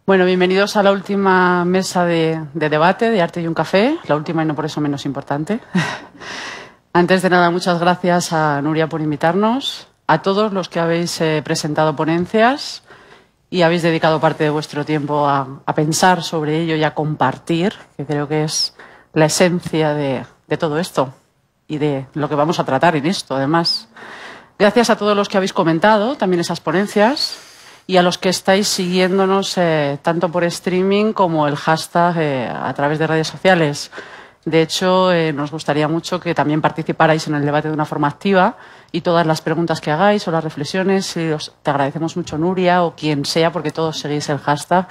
Bueno, bienvenidos a la última mesa de debate de Arte y un Café, la última y no por eso menos importante. Antes de nada, muchas gracias a Nuria por invitarnos, a todos los que habéis presentado ponencias y habéis dedicado parte de vuestro tiempo a pensar sobre ello y a compartir, que creo que es la esencia de todo esto y de lo que vamos a tratar en esto, además. Gracias a todos los que habéis comentado también esas ponencias y a los que estáis siguiéndonos tanto por streaming como el hashtag a través de redes sociales. De hecho, nos gustaría mucho que también participarais en el debate de una forma activa y todas las preguntas que hagáis o las reflexiones, te agradecemos mucho, Nuria, o quien sea, porque todos seguís el hashtag,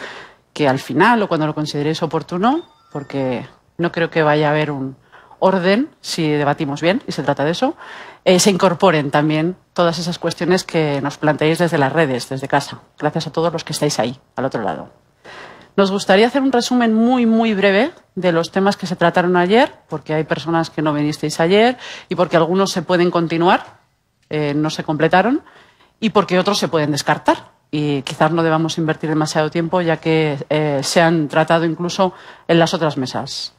que al final o cuando lo consideréis oportuno, porque no creo que vaya a haber un orden si debatimos bien, y se trata de eso, se incorporen también todas esas cuestiones que nos planteáis desde las redes, desde casa. Gracias a todos los que estáis ahí, al otro lado. Nos gustaría hacer un resumen muy breve de los temas que se trataron ayer, porque hay personas que no vinisteis ayer y porque algunos se pueden continuar, no se completaron, y porque otros se pueden descartar. Y quizás no debamos invertir demasiado tiempo, ya que se han tratado incluso en las otras mesas.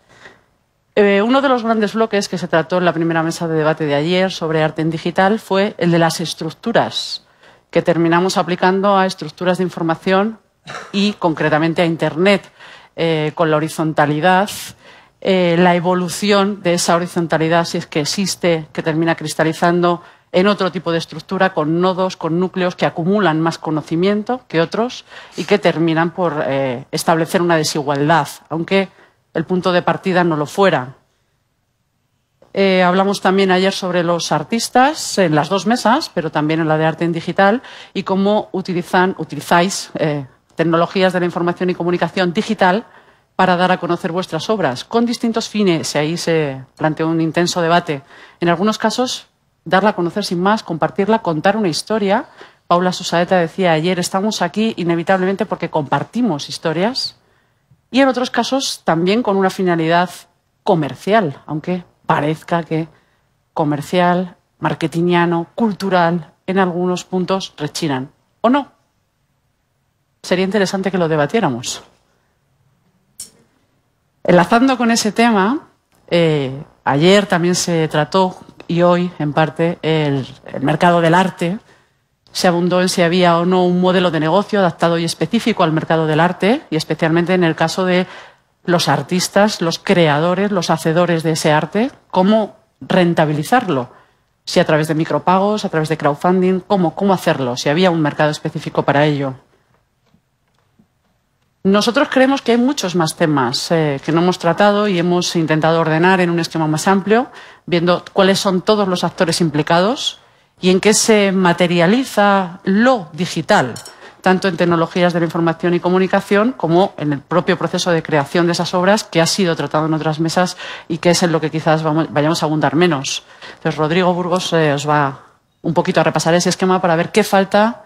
Uno de los grandes bloques que se trató en la primera mesa de debate de ayer sobre arte en digital fue el de las estructuras, que terminamos aplicando a estructuras de información y concretamente a Internet, con la horizontalidad, la evolución de esa horizontalidad, si es que existe, que termina cristalizando en otro tipo de estructura, con nodos, con núcleos que acumulan más conocimiento que otros y que terminan por establecer una desigualdad, aunque el punto de partida no lo fuera. Hablamos también ayer sobre los artistas en las dos mesas, pero también en la de arte en digital, y cómo utilizáis tecnologías de la información y comunicación digital para dar a conocer vuestras obras, con distintos fines, y ahí se planteó un intenso debate. En algunos casos, darla a conocer sin más, compartirla, contar una historia. Paula Susaeta decía ayer, estamos aquí inevitablemente porque compartimos historias, y en otros casos también con una finalidad comercial, aunque parezca que comercial, marketingiano, cultural, en algunos puntos rechinan. ¿O no? Sería interesante que lo debatiéramos. Enlazando con ese tema, ayer también se trató, y hoy en parte, el mercado del arte. Se abundó en si había o no un modelo de negocio adaptado y específico al mercado del arte, y especialmente en el caso de los artistas, los creadores, los hacedores de ese arte, cómo rentabilizarlo. Si a través de micropagos, a través de crowdfunding, cómo hacerlo, si había un mercado específico para ello. Nosotros creemos que hay muchos más temas que no hemos tratado y hemos intentado ordenar en un esquema más amplio, viendo cuáles son todos los actores implicados y en qué se materializa lo digital, tanto en tecnologías de la información y comunicación como en el propio proceso de creación de esas obras, que ha sido tratado en otras mesas y que es en lo que quizás vayamos a abundar menos. Entonces, Rodrigo Burgos os va un poquito a repasar ese esquema para ver qué falta,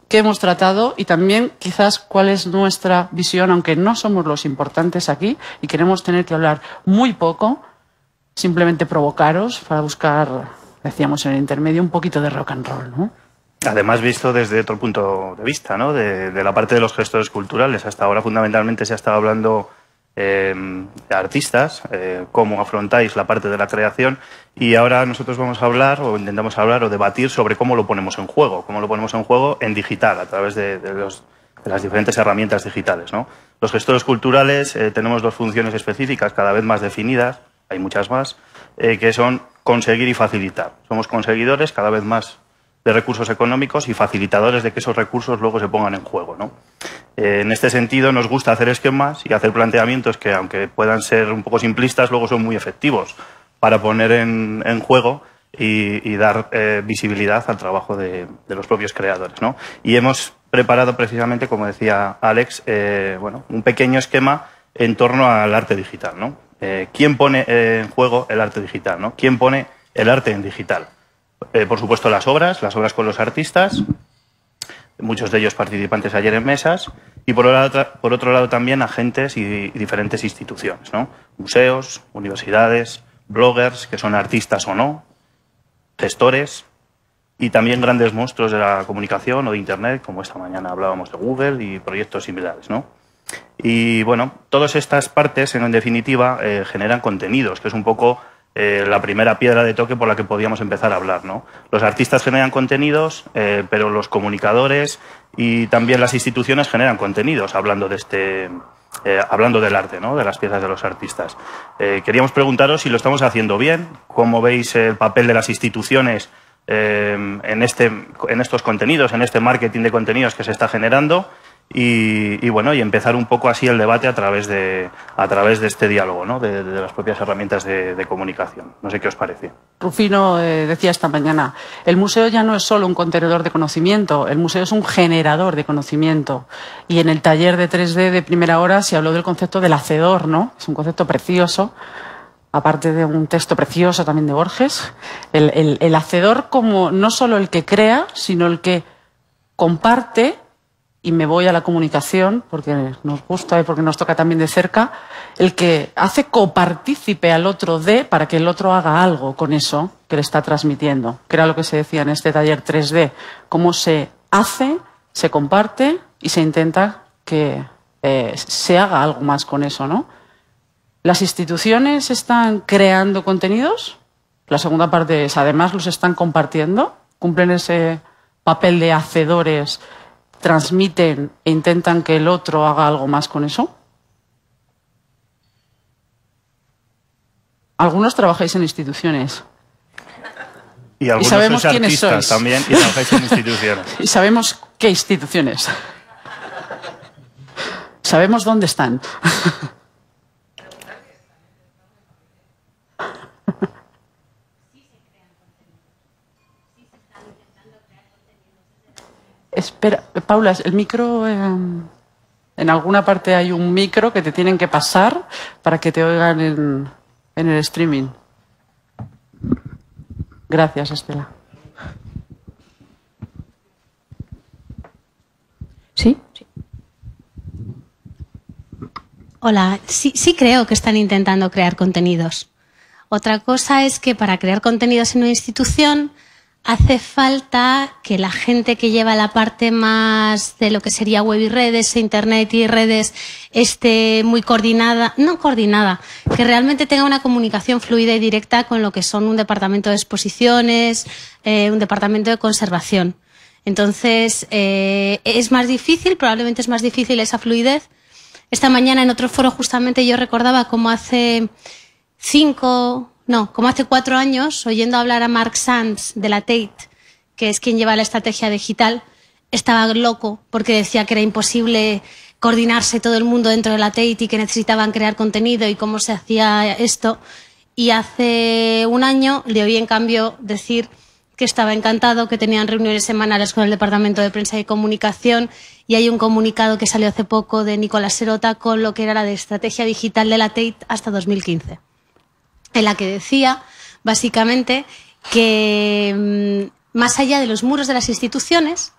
qué hemos tratado y también quizás cuál es nuestra visión, aunque no somos los importantes aquí y queremos tener que hablar muy poco, simplemente provocaros para buscar, decíamos en el intermedio, un poquito de rock and roll, ¿no? Además, visto desde otro punto de vista, ¿no? De la parte de los gestores culturales. Hasta ahora, fundamentalmente, se ha estado hablando de artistas, cómo afrontáis la parte de la creación, y ahora nosotros vamos a hablar, o intentamos hablar, o debatir sobre cómo lo ponemos en juego, en digital, a través de las diferentes herramientas digitales, ¿no? Los gestores culturales tenemos dos funciones específicas, cada vez más definidas, hay muchas más, que son conseguir y facilitar. Somos conseguidores cada vez más de recursos económicos y facilitadores de que esos recursos luego se pongan en juego, ¿no? En este sentido, nos gusta hacer esquemas y hacer planteamientos que, aunque puedan ser un poco simplistas, luego son muy efectivos para poner en juego y dar visibilidad al trabajo de los propios creadores, ¿no? Y hemos preparado precisamente, como decía Alex, un pequeño esquema en torno al arte digital, ¿no? ¿Quién pone en juego el arte digital, ¿no? ¿Quién pone el arte en digital? Por supuesto, las obras con los artistas, muchos de ellos participantes ayer en mesas, y por otro lado también agentes y diferentes instituciones, ¿no? Museos, universidades, bloggers, que son artistas o no, gestores, y también grandes monstruos de la comunicación o de Internet, como esta mañana hablábamos de Google y proyectos similares, ¿no? Y bueno, todas estas partes, en definitiva, generan contenidos, que es un poco la primera piedra de toque por la que podíamos empezar a hablar, ¿no? Los artistas generan contenidos, pero los comunicadores y también las instituciones generan contenidos, hablando del arte, ¿no? De las piezas de los artistas. Queríamos preguntaros si lo estamos haciendo bien, cómo veis el papel de las instituciones en estos contenidos, en este marketing de contenidos que se está generando. Y bueno, y empezar un poco así el debate a través de este diálogo, ¿no? de las propias herramientas de comunicación. No sé qué os parece. Rufino decía esta mañana, el museo ya no es solo un contenedor de conocimiento, el museo es un generador de conocimiento. Y en el taller de 3D de primera hora se habló del concepto del hacedor, ¿no? Es un concepto precioso, aparte de un texto precioso también de Borges. El hacedor como no solo el que crea, sino el que comparte. Y me voy a la comunicación, porque nos gusta y porque nos toca también de cerca, el que hace copartícipe al otro para que el otro haga algo con eso que le está transmitiendo, que era lo que se decía en este taller 3D, cómo se hace, se comparte y se intenta que se haga algo más con eso, ¿no? ¿Las instituciones están creando contenidos? La segunda parte es, además los están compartiendo, cumplen ese papel de hacedores, transmiten e intentan que el otro haga algo más con eso. Algunos trabajáis en instituciones. Y algunos sabemos sois quiénes artistas sois. también y trabajáis en instituciones. Y sabemos qué instituciones. Sabemos dónde están. Espera, Paula, el micro, en alguna parte hay un micro que te tienen que pasar para que te oigan en el streaming. Gracias, Estela. ¿Sí? Sí. Hola, sí creo que están intentando crear contenidos. Otra cosa es que para crear contenidos en una institución hace falta que la gente que lleva la parte más de lo que sería web y redes, internet y redes, esté muy coordinada, no coordinada, que realmente tenga una comunicación fluida y directa con lo que son un departamento de exposiciones, un departamento de conservación. Entonces, es más difícil, probablemente es más difícil esa fluidez. Esta mañana en otro foro justamente yo recordaba cómo hace 4 años, oyendo hablar a Mark Sands de la Tate, que es quien lleva la estrategia digital, estaba loco porque decía que era imposible coordinarse todo el mundo dentro de la Tate y que necesitaban crear contenido y cómo se hacía esto. Y hace un año le oí en cambio decir que estaba encantado, que tenían reuniones semanales con el Departamento de Prensa y Comunicación, y hay un comunicado que salió hace poco de Nicolás Serota con lo que era la de estrategia digital de la Tate hasta 2015. En la que decía, básicamente, que más allá de los muros de las instituciones,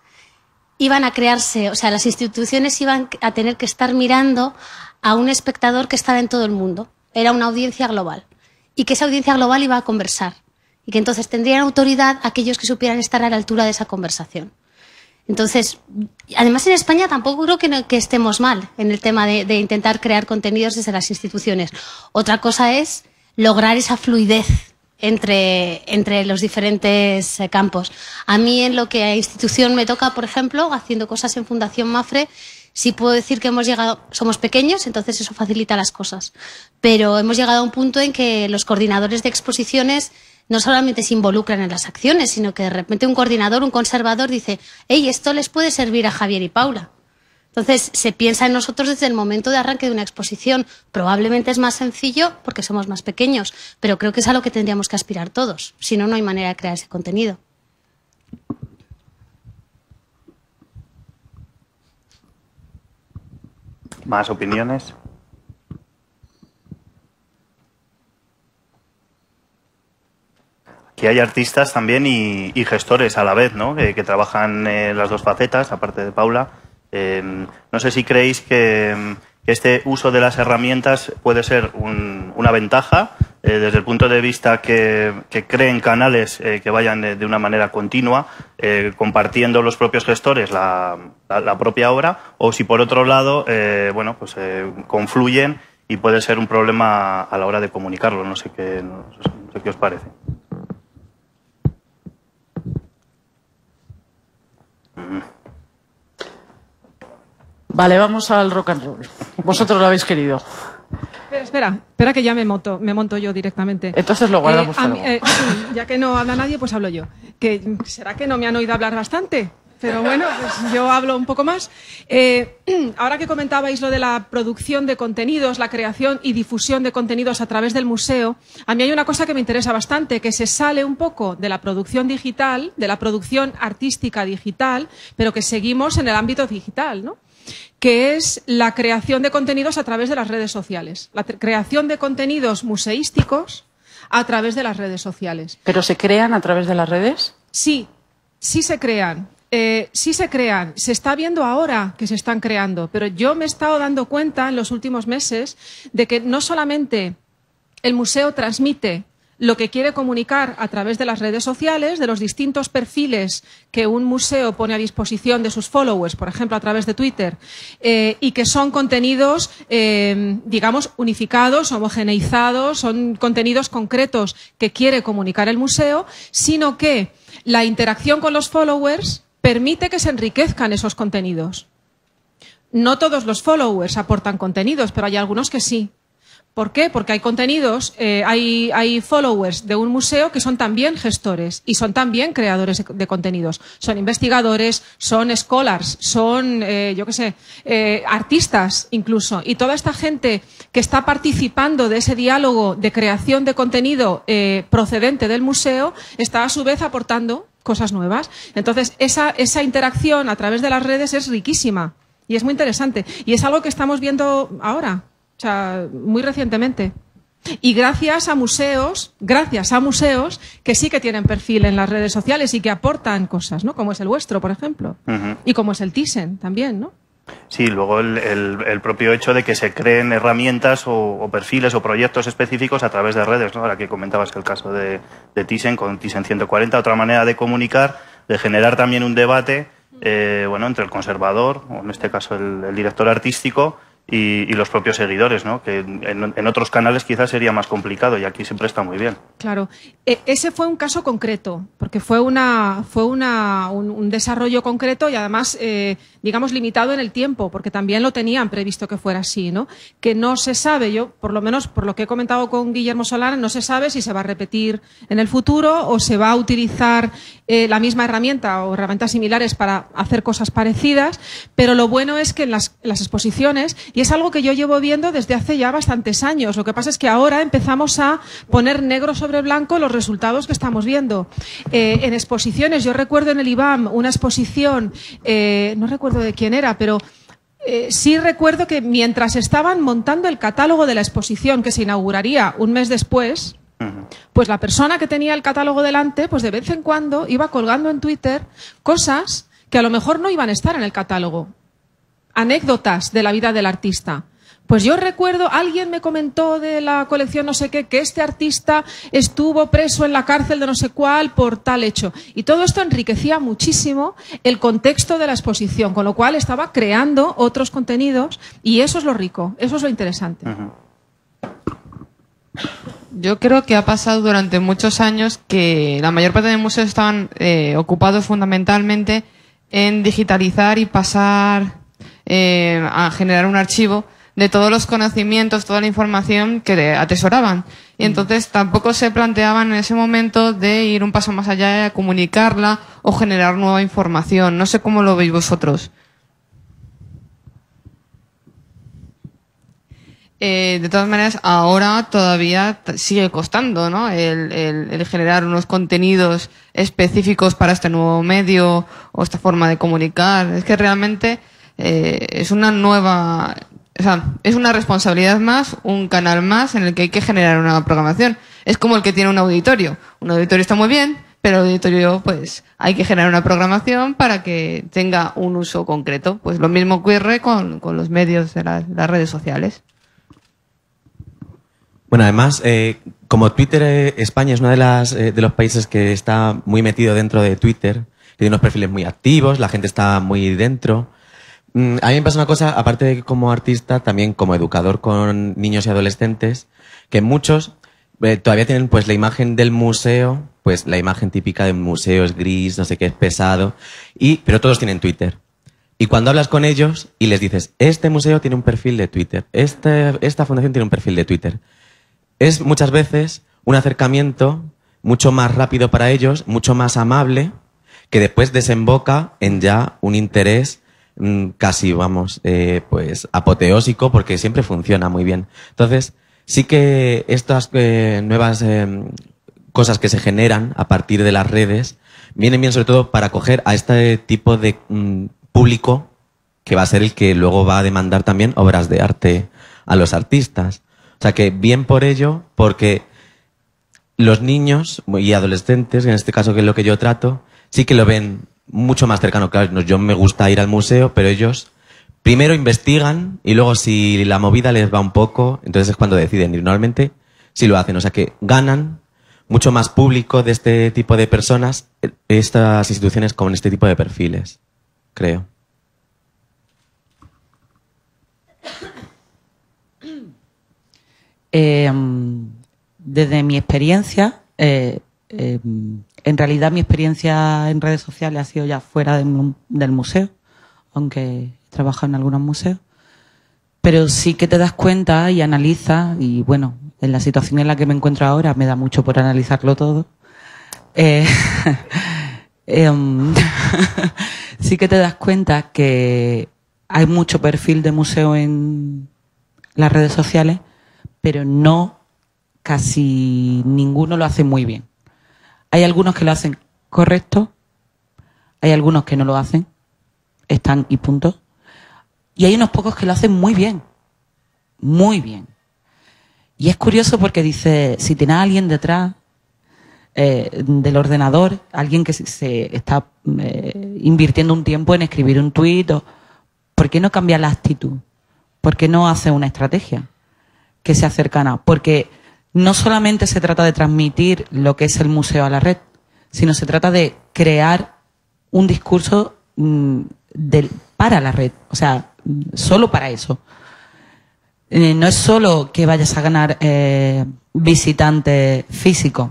iban a crearse, o sea, las instituciones iban a tener que estar mirando a un espectador que estaba en todo el mundo. Era una audiencia global. Y que esa audiencia global iba a conversar. Y que entonces tendrían autoridad aquellos que supieran estar a la altura de esa conversación. Entonces, además en España tampoco creo que estemos mal en el tema de intentar crear contenidos desde las instituciones. Otra cosa es lograr esa fluidez entre los diferentes campos. A mí en lo que a institución me toca, por ejemplo, haciendo cosas en Fundación Mafre, sí puedo decir que somos pequeños, entonces eso facilita las cosas. Pero hemos llegado a un punto en que los coordinadores de exposiciones no solamente se involucran en las acciones, sino que de repente un coordinador, un conservador dice, hey, esto les puede servir a Javier y Paula. Entonces, se piensa en nosotros desde el momento de arranque de una exposición. Probablemente es más sencillo porque somos más pequeños, pero creo que es a lo que tendríamos que aspirar todos. Si no, no hay manera de crear ese contenido. ¿Más opiniones? Aquí hay artistas también y gestores a la vez, ¿no? Que trabajan las dos facetas, aparte de Paula. No sé si creéis que este uso de las herramientas puede ser una ventaja desde el punto de vista que creen canales que vayan de una manera continua, compartiendo los propios gestores la propia obra, o si por otro lado, bueno, pues confluyen y puede ser un problema a la hora de comunicarlo. No sé qué os parece. Vale, vamos al rock and roll. Vosotros lo habéis querido. Espera que ya me monto yo directamente. Entonces lo guardamos para luego. Sí, ya que no habla nadie, pues hablo yo. ¿Será que no me han oído hablar bastante? Pero bueno, pues yo hablo un poco más. Ahora que comentabais lo de la producción de contenidos, la creación y difusión de contenidos a través del museo, a mí hay una cosa que me interesa bastante, que se sale un poco de la producción digital, de la producción artística digital, pero que seguimos en el ámbito digital, ¿no? Que es la creación de contenidos a través de las redes sociales. La creación de contenidos museísticos a través de las redes sociales. ¿Pero se crean a través de las redes? Sí, sí se crean. Sí se crean. Se está viendo ahora que se están creando, pero yo me he estado dando cuenta en los últimos meses de que no solamente el museo transmite lo que quiere comunicar a través de las redes sociales, de los distintos perfiles que un museo pone a disposición de sus followers, por ejemplo, a través de Twitter, y que son contenidos, digamos, unificados, homogeneizados, son contenidos concretos que quiere comunicar el museo, sino que la interacción con los followers permite que se enriquezcan esos contenidos. No todos los followers aportan contenidos, pero hay algunos que sí. ¿Por qué? Porque hay contenidos, hay followers de un museo que son también gestores y son también creadores de contenidos. Son investigadores, son scholars, son, artistas incluso. Y toda esta gente que está participando de ese diálogo de creación de contenido procedente del museo está a su vez aportando cosas nuevas. Entonces, esa interacción a través de las redes es riquísima y es muy interesante. Y es algo que estamos viendo ahora. O sea, muy recientemente. Y gracias a museos que sí que tienen perfil en las redes sociales y que aportan cosas, ¿no? Como es el vuestro, por ejemplo. Y como es el Thyssen también, ¿no? Sí, luego el propio hecho de que se creen herramientas o perfiles o proyectos específicos a través de redes, ¿no? Ahora que comentabas el caso de Thyssen con Thyssen 140, otra manera de comunicar, de generar también un debate, bueno, entre el conservador, o en este caso el director artístico, y los propios seguidores, ¿no? Que en otros canales quizás sería más complicado y aquí se presta muy bien. Claro. Ese fue un caso concreto, porque fue un desarrollo concreto y además, digamos, limitado en el tiempo, porque también lo tenían previsto que fuera así, ¿no? Que no se sabe, yo, por lo menos por lo que he comentado con Guillermo Solana, no se sabe si se va a repetir en el futuro o se va a utilizar la misma herramienta o herramientas similares para hacer cosas parecidas, pero lo bueno es que en las exposiciones, y es algo que yo llevo viendo desde hace ya bastantes años. Lo que pasa es que ahora empezamos a poner negro sobre blanco los resultados que estamos viendo. En exposiciones, yo recuerdo en el IBAM una exposición, no recuerdo de quién era, pero sí recuerdo que mientras estaban montando el catálogo de la exposición, que se inauguraría un mes después, pues la persona que tenía el catálogo delante, pues de vez en cuando iba colgando en Twitter cosas que a lo mejor no iban a estar en el catálogo. Anécdotas de la vida del artista. Pues yo recuerdo, alguien me comentó de la colección no sé qué, que este artista estuvo preso en la cárcel de no sé cuál por tal hecho. Y todo esto enriquecía muchísimo el contexto de la exposición, con lo cual estaba creando otros contenidos y eso es lo rico, eso es lo interesante. Yo creo que ha pasado durante muchos años que la mayor parte de museos estaban ocupados fundamentalmente en digitalizar y pasar a generar un archivo de todos los conocimientos, toda la información que atesoraban. Y entonces tampoco se planteaban en ese momento de ir un paso más allá, comunicarla o generar nueva información. No sé cómo lo veis vosotros. De todas maneras, ahora todavía sigue costando, ¿no? El generar unos contenidos específicos para este nuevo medio o esta forma de comunicar. Es que realmente es una nueva, o sea, es una responsabilidad más, un canal más en el que hay que generar una programación. Es como el que tiene un auditorio. Un auditorio está muy bien, pero el auditorio, pues, hay que generar una programación para que tenga un uso concreto. Pues lo mismo ocurre con los medios de las redes sociales. Bueno, además, como Twitter, España es uno de los países que está muy metido dentro de Twitter, que tiene unos perfiles muy activos, la gente está muy dentro. A mí me pasa una cosa, aparte de como artista, también como educador con niños y adolescentes, que muchos todavía tienen pues la imagen del museo, pues la imagen típica del museo es gris, no sé qué, es pesado, pero todos tienen Twitter. Y cuando hablas con ellos y les dices, este museo tiene un perfil de Twitter, esta fundación tiene un perfil de Twitter, es muchas veces un acercamiento mucho más rápido para ellos, mucho más amable, que después desemboca en ya un interés casi, vamos, pues apoteósico, porque siempre funciona muy bien. Entonces, sí que estas nuevas cosas que se generan a partir de las redes vienen bien sobre todo para acoger a este tipo de público que va a ser el que luego va a demandar también obras de arte a los artistas. O sea que bien por ello, porque los niños y adolescentes, en este caso que es lo que yo trato, sí que lo ven mucho más cercano. Claro, yo me gusta ir al museo, pero ellos primero investigan y luego si la movida les va un poco, entonces es cuando deciden ir. Normalmente sí lo hacen, o sea que ganan mucho más público de este tipo de personas estas instituciones con este tipo de perfiles, creo. Desde mi experiencia, en realidad mi experiencia en redes sociales ha sido ya fuera del museo, aunque he trabajado en algunos museos, pero sí que te das cuenta y analizas, y bueno, en la situación en la que me encuentro ahora me da mucho por analizarlo todo. Sí que te das cuenta que hay mucho perfil de museo en las redes sociales, pero no, casi ninguno lo hace muy bien. Hay algunos que lo hacen correcto, hay algunos que no lo hacen, están y punto. Y hay unos pocos que lo hacen muy bien, muy bien. Y es curioso porque dice, si tienes a alguien detrás del ordenador, alguien que se está invirtiendo un tiempo en escribir un tuit, ¿por qué no cambia la actitud? ¿Por qué no hace una estrategia que sea cercana? Porque no solamente se trata de transmitir lo que es el museo a la red, sino se trata de crear un discurso para la red, o sea, solo para eso. No es solo que vayas a ganar visitantes físicos,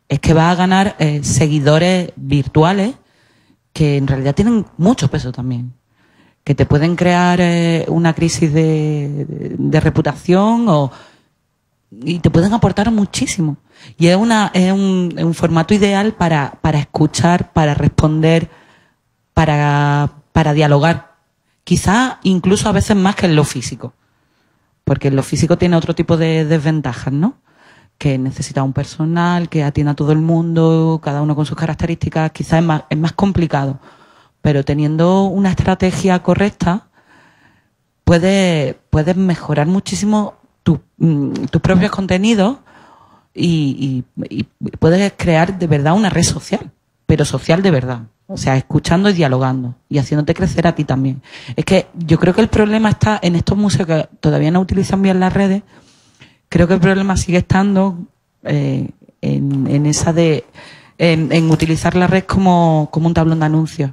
es que vas a ganar seguidores virtuales que en realidad tienen mucho peso también, que te pueden crear una crisis de reputación y te pueden aportar muchísimo. Y es un formato ideal para escuchar, para responder, para dialogar. Quizá incluso a veces más que en lo físico. Porque en lo físico tiene otro tipo de desventajas, ¿no? Que necesita un personal, que atienda a todo el mundo, cada uno con sus características. Quizá es más complicado. Pero teniendo una estrategia correcta, puedes mejorar muchísimo tus propios contenidos y puedes crear de verdad una red social, pero social de verdad. O sea, escuchando y dialogando y haciéndote crecer a ti también. Es que yo creo que el problema está en estos museos que todavía no utilizan bien las redes. Creo que el problema sigue estando en esa en utilizar la red como un tablón de anuncios.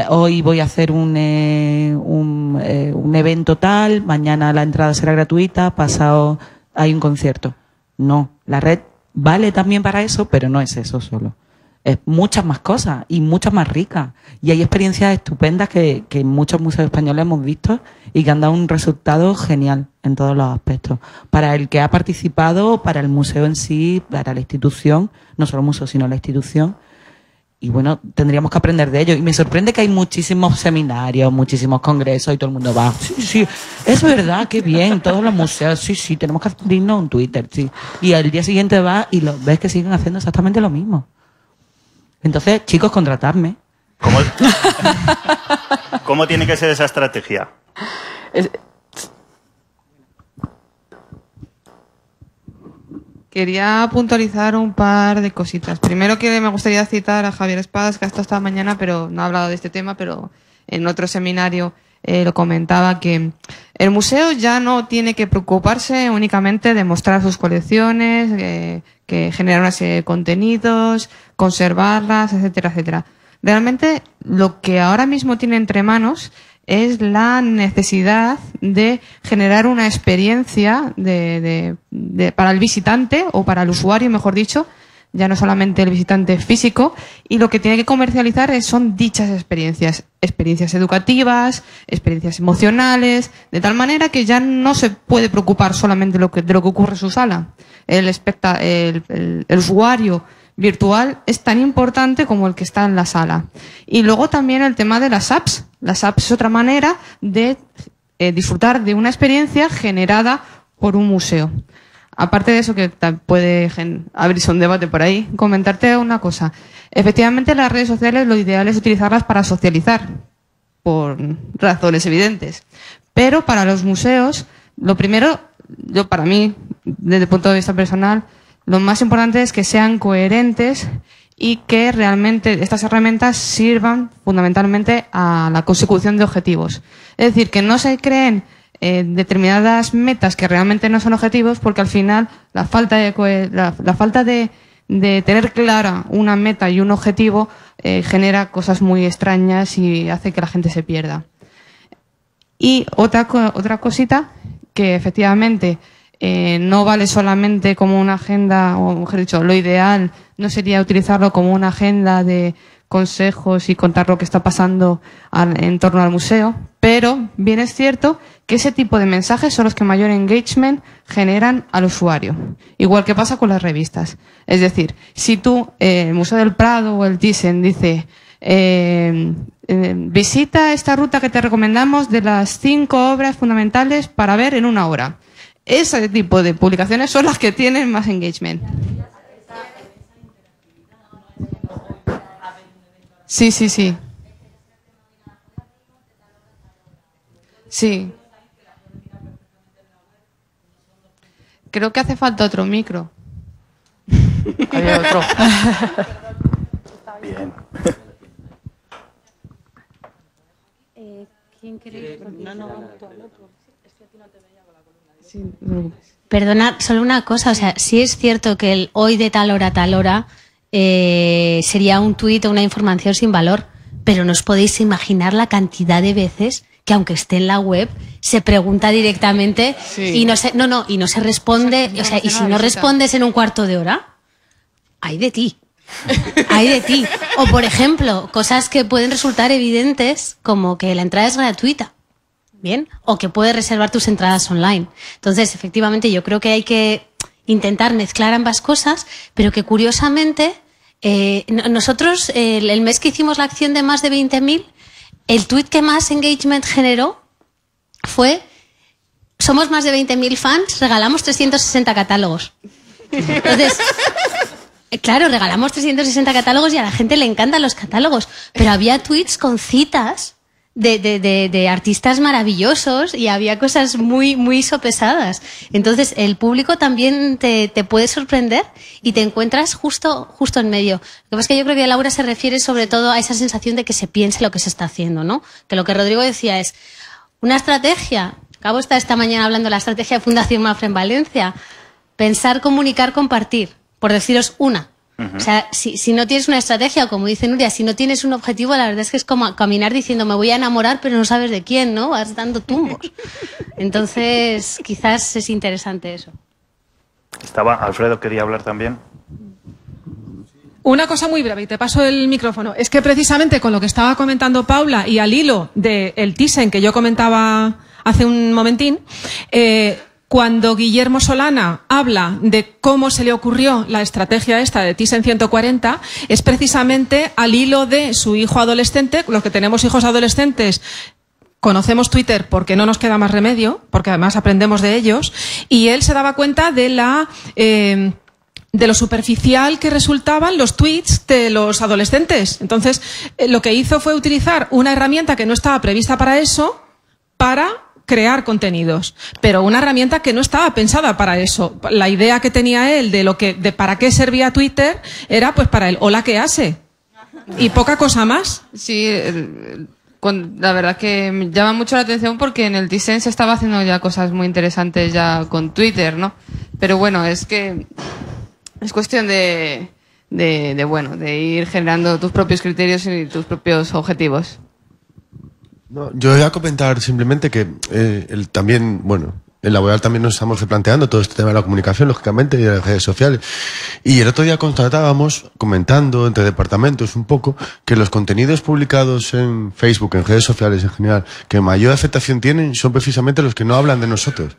Hoy voy a hacer un evento tal, mañana la entrada será gratuita, pasado hay un concierto. No, la red vale también para eso, pero no es eso solo. Es muchas más cosas y muchas más ricas. Y hay experiencias estupendas que en muchos museos españoles hemos visto y que han dado un resultado genial en todos los aspectos. Para el que ha participado, para el museo en sí, para la institución, no solo el museo, sino la institución. Y bueno, tendríamos que aprender de ello. Y me sorprende que hay muchísimos seminarios, muchísimos congresos y todo el mundo va. Sí, sí, es verdad, qué bien, todos los museos, sí, tenemos que abrirnos un Twitter, sí. Y al día siguiente va y ves que siguen haciendo exactamente lo mismo. Entonces, chicos, contratadme. ¿Cómo tiene que ser esa estrategia? Quería puntualizar un par de cositas. Primero que me gustaría citar a Javier Espadas, que ha estado esta mañana, pero no ha hablado de este tema, pero en otro seminario lo comentaba, que el museo ya no tiene que preocuparse únicamente de mostrar sus colecciones, que generar una serie de contenidos, conservarlas, etcétera, etcétera. Realmente lo que ahora mismo tiene entre manos es la necesidad de generar una experiencia para el visitante, o para el usuario, mejor dicho, ya no solamente el visitante físico, y lo que tiene que comercializar son dichas experiencias educativas, experiencias emocionales, de tal manera que ya no se puede preocupar solamente de lo que ocurre en su sala. El usuario virtual es tan importante como el que está en la sala. Y luego también el tema de las apps. Las apps es otra manera de disfrutar de una experiencia generada por un museo. Aparte de eso, que puede abrirse un debate por ahí, comentarte una cosa. Efectivamente, las redes sociales lo ideal es utilizarlas para socializar, por razones evidentes. Pero para los museos, lo primero, para mí, desde el punto de vista personal, lo más importante es que sean coherentes y que realmente estas herramientas sirvan fundamentalmente a la consecución de objetivos. Es decir, que no se creen determinadas metas que realmente no son objetivos, porque al final la falta de tener clara una meta y un objetivo genera cosas muy extrañas y hace que la gente se pierda. Y otra cosita, que efectivamente no vale solamente como una agenda, o mejor dicho, lo ideal no sería utilizarlo como una agenda de consejos y contar lo que está pasando en torno al museo, pero bien es cierto que ese tipo de mensajes son los que mayor engagement generan al usuario, igual que pasa con las revistas. Es decir, si tú, el Museo del Prado o el Thyssen dice visita esta ruta que te recomendamos de las 5 obras fundamentales para ver en 1 hora. Ese tipo de publicaciones son las que tienen más engagement. Sí. Sí. Creo que hace falta otro micro. Había otro. Bien. ¿Quién quiere? Sí, no. Perdona, solo una cosa, o sea, sí es cierto que el hoy de tal hora a tal hora sería un tuit o una información sin valor, pero no os podéis imaginar la cantidad de veces que, aunque esté en la web, se pregunta directamente y no se responde, o sea, y si no respondes en un cuarto de hora, hay de ti. Hay de ti. O, por ejemplo, cosas que pueden resultar evidentes, como que la entrada es gratuita. Bien, o que puedes reservar tus entradas online. Entonces, efectivamente, yo creo que hay que intentar mezclar ambas cosas, pero que curiosamente, nosotros, el mes que hicimos la acción de más de 20.000, el tuit que más engagement generó fue: somos más de 20.000 fans, regalamos 360 catálogos. Entonces, claro, regalamos 360 catálogos y a la gente le encantan los catálogos, pero había tweets con citas de artistas maravillosos y había cosas muy, muy sopesadas. Entonces, el público también te puede sorprender y te encuentras justo en medio. Lo que pasa es que yo creo que Laura se refiere sobre todo a esa sensación de que se piense lo que se está haciendo, ¿no? Que lo que Rodrigo decía es una estrategia. Acabo de estar esta mañana hablando de la estrategia de Fundación Mafra en Valencia. Pensar, comunicar, compartir. Por deciros una. O sea, si no tienes una estrategia, o como dice Nuria, si no tienes un objetivo, la verdad es que es como caminar diciendo me voy a enamorar, pero no sabes de quién, ¿no? Vas dando tumbos. Entonces, quizás es interesante eso. Alfredo quería hablar también. Una cosa muy breve, y te paso el micrófono. Es que precisamente con lo que estaba comentando Paula y al hilo del Thyssen que yo comentaba hace un momentín, cuando Guillermo Solana habla de cómo se le ocurrió la estrategia esta de Thyssen 140, es precisamente al hilo de su hijo adolescente. Los que tenemos hijos adolescentes conocemos Twitter porque no nos queda más remedio, porque además aprendemos de ellos, y él se daba cuenta de lo superficial que resultaban los tweets de los adolescentes. Entonces, lo que hizo fue utilizar una herramienta que no estaba prevista para eso, para crear contenidos, pero una herramienta que no estaba pensada para eso. La idea que tenía él de para qué servía Twitter era pues para el hola, ¿qué hace? Y poca cosa más. Sí, la verdad que me llama mucho la atención porque en el Thyssen se estaba haciendo ya cosas muy interesantes ya con Twitter, ¿no? Pero bueno, es que es cuestión de ir generando tus propios criterios y tus propios objetivos. No, yo voy a comentar simplemente que también, bueno, en Laboral también nos estamos replanteando todo este tema de la comunicación, lógicamente, y de las redes sociales. Y el otro día constatábamos, comentando entre departamentos un poco, que los contenidos publicados en Facebook, en redes sociales en general, que mayor aceptación tienen, son precisamente los que no hablan de nosotros.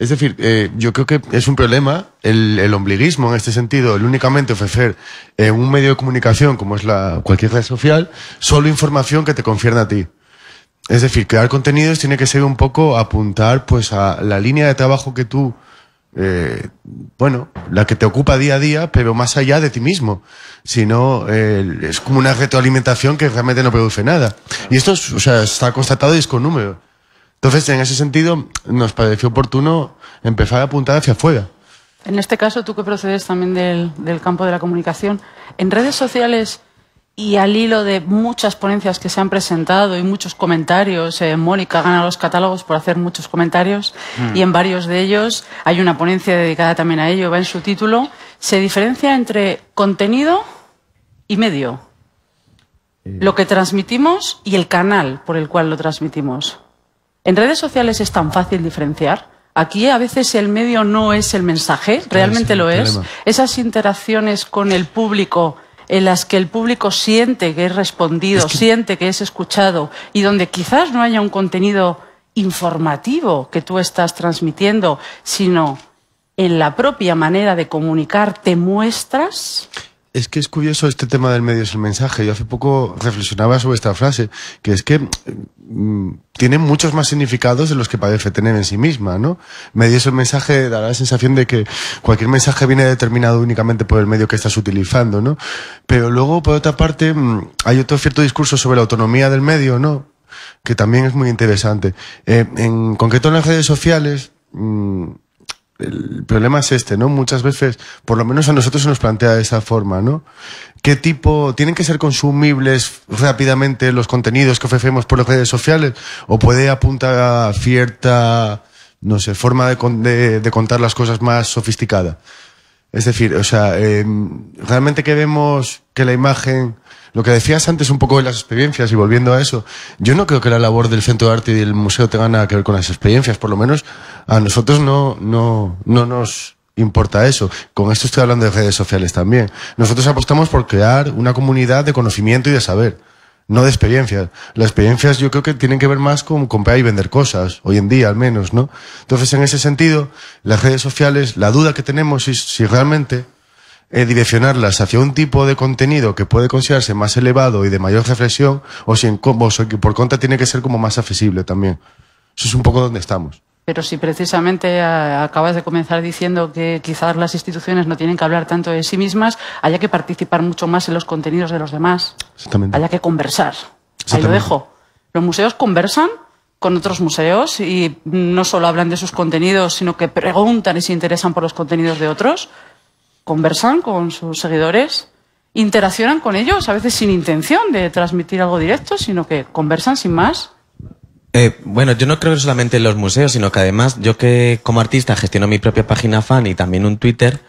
Es decir, yo creo que es un problema el ombliguismo en este sentido, el únicamente ofrecer en un medio de comunicación como es cualquier red social, solo información que te concierne a ti. Es decir, crear contenidos tiene que ser un poco apuntar pues a la línea de trabajo que tú, la que te ocupa día a día, pero más allá de ti mismo. Si no, es como una retroalimentación que realmente no produce nada. Y esto está constatado y es con números. Entonces, en ese sentido, nos pareció oportuno empezar a apuntar hacia afuera. En este caso, tú que procedes también del campo de la comunicación, en redes sociales y al hilo de muchas ponencias que se han presentado y muchos comentarios, Mónica gana los catálogos por hacer muchos comentarios y en varios de ellos hay una ponencia dedicada también a ello, va en su título, se diferencia entre contenido y medio, lo que transmitimos y el canal por el cual lo transmitimos. En redes sociales es tan fácil diferenciar. Aquí a veces el medio no es el mensaje, realmente lo es. Esas interacciones con el público en las que el público siente que es respondido, siente que es escuchado y donde quizás no haya un contenido informativo que tú estás transmitiendo, sino en la propia manera de comunicar te muestras. Es que es curioso este tema del medio es el mensaje. Yo hace poco reflexionaba sobre esta frase, que es que tiene muchos más significados de los que parece tener en sí misma, ¿no? Medio es el mensaje, da la sensación de que cualquier mensaje viene determinado únicamente por el medio que estás utilizando, ¿no? Pero luego, por otra parte, hay otro cierto discurso sobre la autonomía del medio, ¿no? Que también es muy interesante. En concreto en las redes sociales, el problema es este, ¿no? Muchas veces, por lo menos a nosotros se nos plantea de esa forma, ¿no? ¿Qué tipo, tienen que ser consumibles rápidamente los contenidos que ofrecemos por las redes sociales? ¿O puede apuntar a cierta, no sé, forma de contar las cosas más sofisticada? Es decir, realmente queremos que la imagen, lo que decías antes un poco de las experiencias y volviendo a eso, yo no creo que la labor del Centro de Arte y del museo tenga nada que ver con las experiencias, por lo menos a nosotros no nos importa eso. Con esto estoy hablando de redes sociales también. Nosotros apostamos por crear una comunidad de conocimiento y de saber, no de experiencias. Las experiencias yo creo que tienen que ver más con comprar y vender cosas, hoy en día al menos, ¿no? Entonces, en ese sentido, las redes sociales, la duda que tenemos es si realmente direccionarlas hacia un tipo de contenido que puede considerarse más elevado y de mayor reflexión, o si por contra tiene que ser como más accesible también. Eso es un poco donde estamos. Pero si precisamente acabas de comenzar diciendo que quizás las instituciones no tienen que hablar tanto de sí mismas, haya que participar mucho más en los contenidos de los demás. Exactamente. Haya que conversar. Ahí lo dejo. Los museos conversan con otros museos y no solo hablan de sus contenidos, sino que preguntan y se interesan por los contenidos de otros. Conversan con sus seguidores, interaccionan con ellos, a veces sin intención de transmitir algo directo, sino que conversan sin más. Bueno, yo no creo que solamente en los museos, sino que además yo que como artista gestiono mi propia página fan y también un Twitter,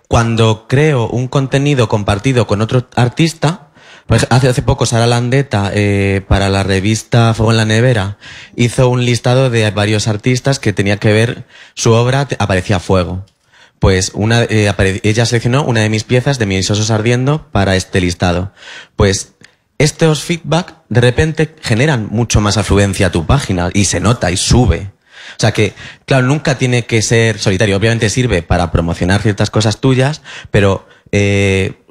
cuando creo un contenido compartido con otro artista, pues hace poco Sara Landeta, para la revista Fuego en la Nevera, hizo un listado de varios artistas que tenía que ver su obra, aparecía fuego. Pues ella seleccionó una de mis piezas de Mis osos ardiendo para este listado. Pues estos feedback de repente generan mucho más afluencia a tu página y se nota y sube. O sea que, claro, nunca tiene que ser solitario. Obviamente sirve para promocionar ciertas cosas tuyas, pero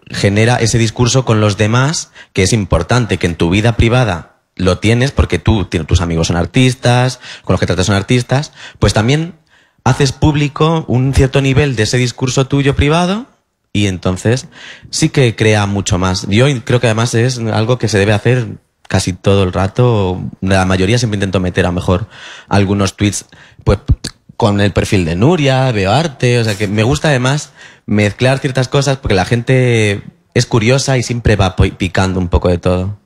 genera ese discurso con los demás que es importante, que en tu vida privada lo tienes porque tus amigos son artistas, con los que tratas son artistas, pues también haces público un cierto nivel de ese discurso tuyo privado y entonces sí que crea mucho más. Yo creo que además es algo que se debe hacer casi todo el rato. La mayoría siempre intento meter a lo mejor algunos tweets pues con el perfil de Nuria, veo arte, o sea que me gusta además mezclar ciertas cosas porque la gente es curiosa y siempre va picando un poco de todo.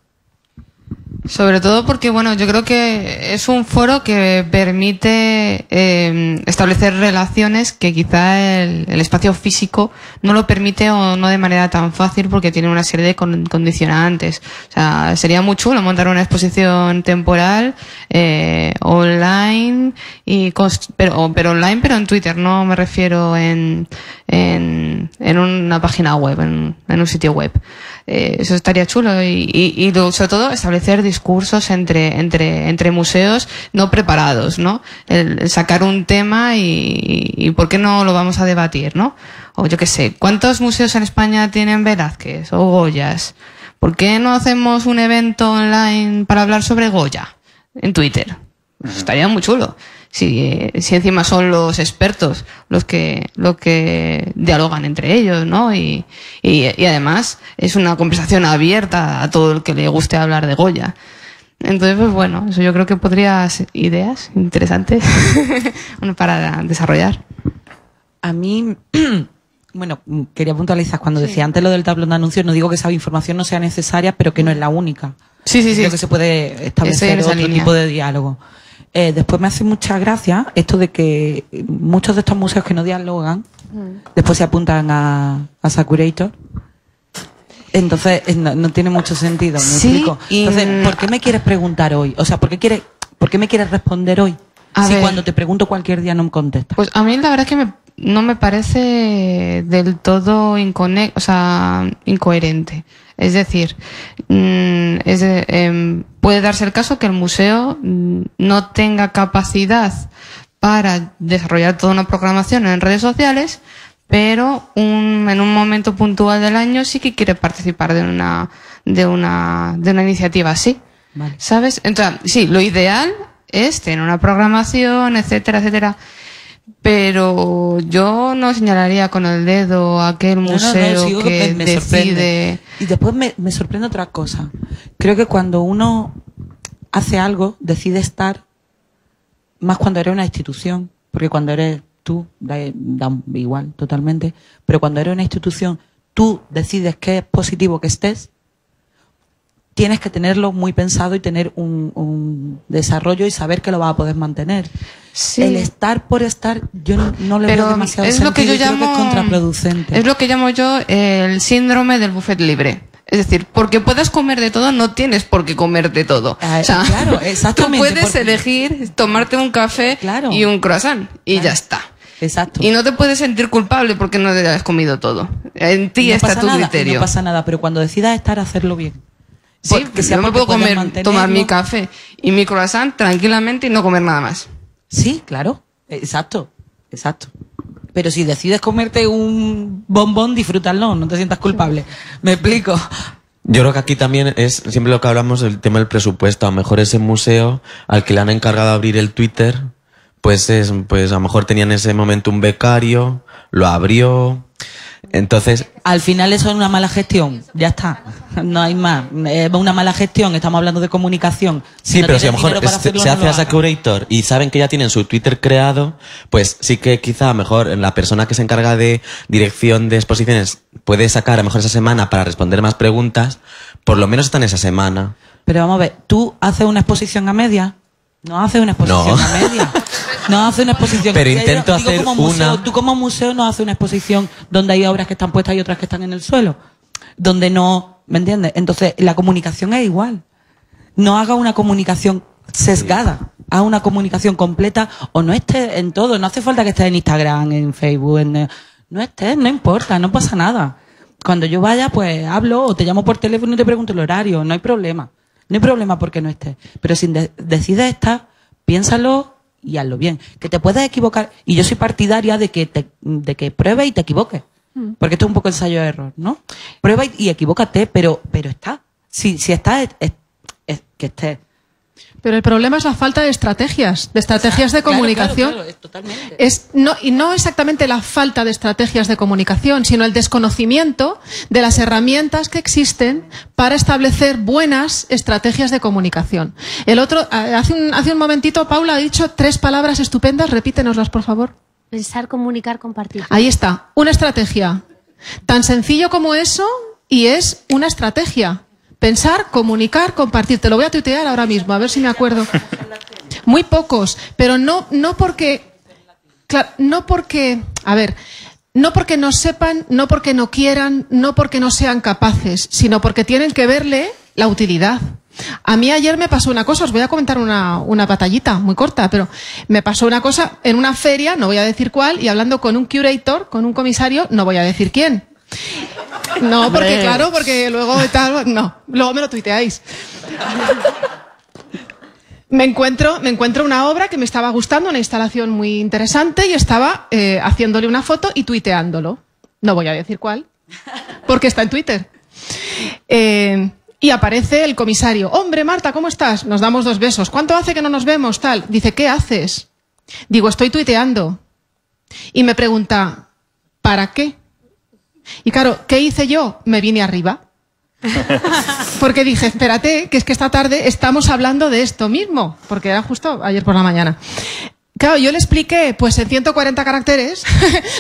Sobre todo porque, bueno, yo creo que es un foro que permite establecer relaciones que quizá el espacio físico no lo permite o no de manera tan fácil porque tiene una serie de condicionantes. O sea, sería muy chulo montar una exposición temporal online, pero online, pero en Twitter, no me refiero en una página web, en un sitio web. Eso estaría chulo y sobre todo establecer discursos entre museos no preparados, ¿no? El sacar un tema y ¿por qué no lo vamos a debatir, no? O yo qué sé, ¿cuántos museos en España tienen Velázquez o Goyas? ¿Por qué no hacemos un evento online para hablar sobre Goya en Twitter? Eso estaría muy chulo. Si encima son los expertos los que dialogan entre ellos, ¿no? Y además es una conversación abierta a todo el que le guste hablar de Goya. Entonces, pues bueno, eso yo creo que podría ser ideas interesantes para desarrollar. A mí, bueno, quería puntualizar cuando decía antes lo del tablón de anuncios, no digo que esa información no sea necesaria, pero que no es la única. Sí. Creo que se puede establecer otro tipo de diálogo. Después me hace mucha gracia esto de que muchos de estos museos que no dialogan después se apuntan a Sakurator. Entonces no tiene mucho sentido, ¿me explico? Entonces, ¿por qué me quieres preguntar hoy? O sea, ¿por qué me quieres responder hoy? Si cuando te pregunto cualquier día no me contestas. Pues a mí la verdad es que no me parece del todo incoherente. Es decir, puede darse el caso que el museo no tenga capacidad para desarrollar toda una programación en redes sociales, pero en un momento puntual del año sí que quiere participar de una iniciativa así. Vale. ¿Sabes? Entonces, sí, lo ideal es tener una programación, etcétera, etcétera. Pero yo no señalaría con el dedo a aquel museo que me decide. Sorprende. Y después me sorprende otra cosa. Creo que cuando uno hace algo, decide estar, más cuando eres una institución, porque cuando eres tú, da igual totalmente, pero cuando eres una institución, tú decides que es positivo que estés, tienes que tenerlo muy pensado y tener un desarrollo y saber que lo vas a poder mantener. Sí. El estar por estar, yo no le veo demasiado sentido, creo que es contraproducente. Es lo que llamo yo el síndrome del buffet libre. Es decir, porque puedas comer de todo, no tienes por qué comer de todo. O sea, claro, exactamente. Tú puedes elegir tomarte un café y un croissant y ya está. Exacto. Y no te puedes sentir culpable porque no te has comido todo. En ti está tu criterio. No pasa nada, pero cuando decidas estar, hacerlo bien. Sí, yo me puedo tomar mi café y mi croissant tranquilamente y no comer nada más. Sí, claro. Exacto. Pero si decides comerte un bombón, disfrútalo, no te sientas culpable. ¿Me explico? Yo creo que aquí también es siempre lo que hablamos del tema del presupuesto. A lo mejor ese museo al que le han encargado abrir el Twitter, pues a lo mejor tenía en ese momento un becario, lo abrió. Entonces, al final eso es una mala gestión, ya está, no hay más, es una mala gestión, estamos hablando de comunicación. Sí, pero si a lo mejor se hace a Sakurator y saben que ya tienen su Twitter creado, pues sí que quizá a lo mejor la persona que se encarga de dirección de exposiciones puede sacar a lo mejor esa semana para responder más preguntas, por lo menos está en esa semana. Pero vamos a ver, ¿tú haces una exposición a media? No haces una exposición a media. No hace una exposición. Pero intento hacer una. Tú como museo no haces una exposición donde hay obras que están puestas y otras que están en el suelo. Donde no, ¿me entiendes? Entonces, la comunicación es igual. No haga una comunicación sesgada. Haz una comunicación completa o no estés en todo. No hace falta que estés en Instagram, en Facebook, no estés, no importa, no pasa nada. Cuando yo vaya, pues hablo o te llamo por teléfono y te pregunto el horario. No hay problema. No hay problema porque no estés. Pero si decides estar, piénsalo y hazlo bien. Que te puedes equivocar. Y yo soy partidaria de que pruebes y te equivoques. Porque esto es un poco ensayo-error, ¿no? Prueba y equivócate, pero está. Si estás, que estés. Pero el problema es la falta de estrategias de comunicación. Claro, totalmente. No exactamente la falta de estrategias de comunicación, sino el desconocimiento de las herramientas que existen para establecer buenas estrategias de comunicación. Hace un momentito Paula ha dicho 3 palabras estupendas, repítenoslas por favor. Pensar, comunicar, compartir. Ahí está, una estrategia. Tan sencillo como eso y es una estrategia. Pensar, comunicar, compartir. Te lo voy a tuitear ahora mismo, a ver si me acuerdo. Muy pocos, pero no porque... Claro, no porque no sepan, no porque no quieran, no porque no sean capaces, sino porque tienen que verle la utilidad. A mí ayer me pasó una cosa, os voy a comentar una batallita muy corta, pero me pasó una cosa en una feria, no voy a decir cuál, y hablando con un curator, con un comisario, no voy a decir quién. No, porque claro, porque luego luego me lo tuiteáis. Me encuentro una obra que me estaba gustando, una instalación muy interesante, y estaba haciéndole una foto y tuiteándolo. No voy a decir cuál, porque está en Twitter. Y aparece el comisario. Hombre, Marta, ¿cómo estás? Nos damos 2 besos. ¿Cuánto hace que no nos vemos? Tal. Dice, ¿qué haces? Digo, estoy tuiteando. Y me pregunta, ¿para qué? Y claro, ¿qué hice yo? Me vine arriba. Porque dije, espérate, que es que esta tarde estamos hablando de esto mismo, porque era justo ayer por la mañana. Claro, yo le expliqué, pues en 140 caracteres,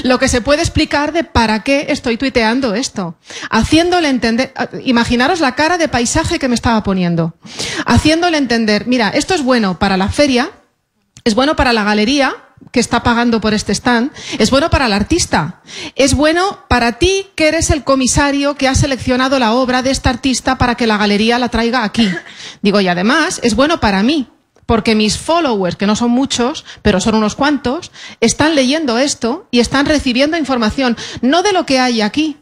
lo que se puede explicar de para qué estoy tuiteando esto. Haciéndole entender, imaginaros la cara de paisaje que me estaba poniendo. Haciéndole entender, mira, esto es bueno para la feria, es bueno para la galería, que está pagando por este stand, es bueno para el artista, es bueno para ti que eres el comisario que ha seleccionado la obra de este artista para que la galería la traiga aquí. Digo, y además es bueno para mí, porque mis followers, que no son muchos, pero son unos cuantos, están leyendo esto y están recibiendo información, no de lo que hay aquí,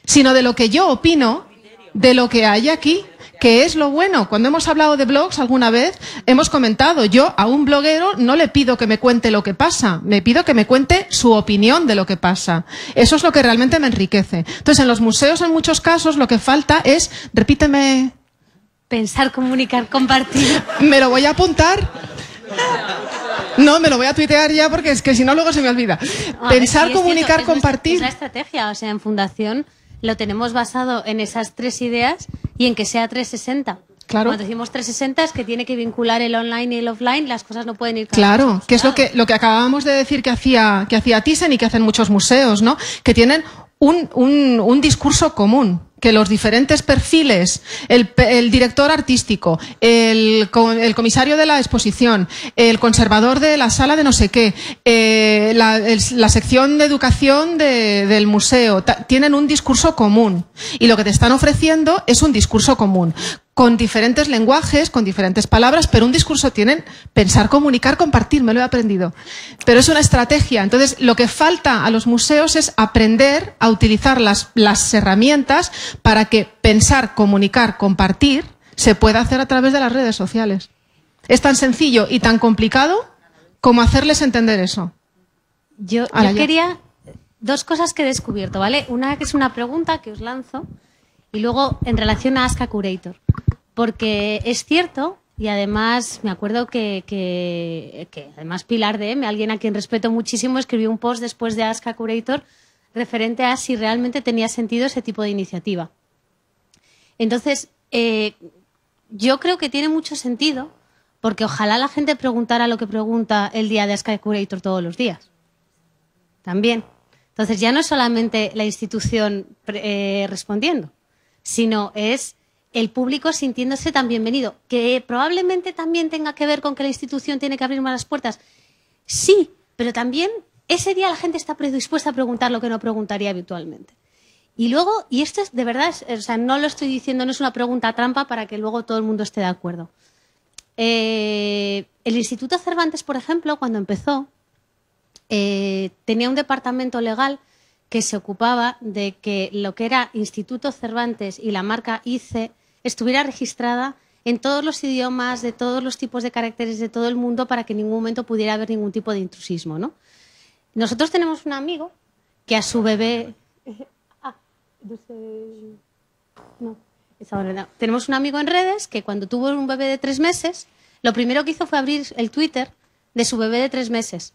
sino de lo que yo opino de lo que hay aquí. Que es lo bueno. Cuando hemos hablado de blogs alguna vez, hemos comentado, yo a un bloguero no le pido que me cuente lo que pasa, me pido que me cuente su opinión de lo que pasa. Eso es lo que realmente me enriquece. Entonces, en los museos, en muchos casos, lo que falta es, repíteme... Pensar, comunicar, compartir. Me lo voy a apuntar. No, me lo voy a tuitear ya porque es que si no luego se me olvida. Pensar, comunicar, compartir. Es la estrategia, o sea, en Fundación lo tenemos basado en esas 3 ideas y en que sea 360. Claro. Cuando decimos 360 es que tiene que vincular el online y el offline, las cosas no pueden ir claro, que es lo que acabábamos de decir que hacía Thyssen y que hacen muchos museos, ¿no? Que tienen un discurso común, que los diferentes perfiles, el director artístico, el comisario de la exposición, el conservador de la sala de no sé qué, la sección de educación del museo, tienen un discurso común. Y lo que te están ofreciendo es un discurso común, con diferentes lenguajes, con diferentes palabras, pero un discurso tienen pensar, comunicar, compartir, me lo he aprendido. Pero es una estrategia. Entonces, lo que falta a los museos es aprender a utilizar las herramientas para que pensar, comunicar, compartir se pueda hacer a través de las redes sociales. Es tan sencillo y tan complicado como hacerles entender eso. Yo quería 2 cosas que he descubierto, ¿vale? Una que es una pregunta que os lanzo y luego en relación a Ask a Curator. Porque es cierto, y además me acuerdo que además Pilar de M, alguien a quien respeto muchísimo, escribió un post después de Ask a Curator referente a si realmente tenía sentido ese tipo de iniciativa. Entonces, yo creo que tiene mucho sentido, porque ojalá la gente preguntara lo que pregunta el día de Ask a Curator todos los días. También. Entonces, ya no es solamente la institución respondiendo, sino es el público sintiéndose tan bienvenido, que probablemente también tenga que ver con que la institución tiene que abrir más las puertas. Sí, pero también ese día la gente está predispuesta a preguntar lo que no preguntaría habitualmente. Y luego, y esto es de verdad, o sea, no lo estoy diciendo, no es una pregunta trampa para que luego todo el mundo esté de acuerdo. El Instituto Cervantes, por ejemplo, cuando empezó, tenía un departamento legal que se ocupaba de que lo que era Instituto Cervantes y la marca ICE estuviera registrada en todos los idiomas, de todos los tipos de caracteres de todo el mundo, para que en ningún momento pudiera haber ningún tipo de intrusismo, ¿no? Nosotros tenemos un amigo que a su bebé... Tenemos un amigo en redes que cuando tuvo un bebé de 3 meses, lo primero que hizo fue abrir el Twitter de su bebé de 3 meses,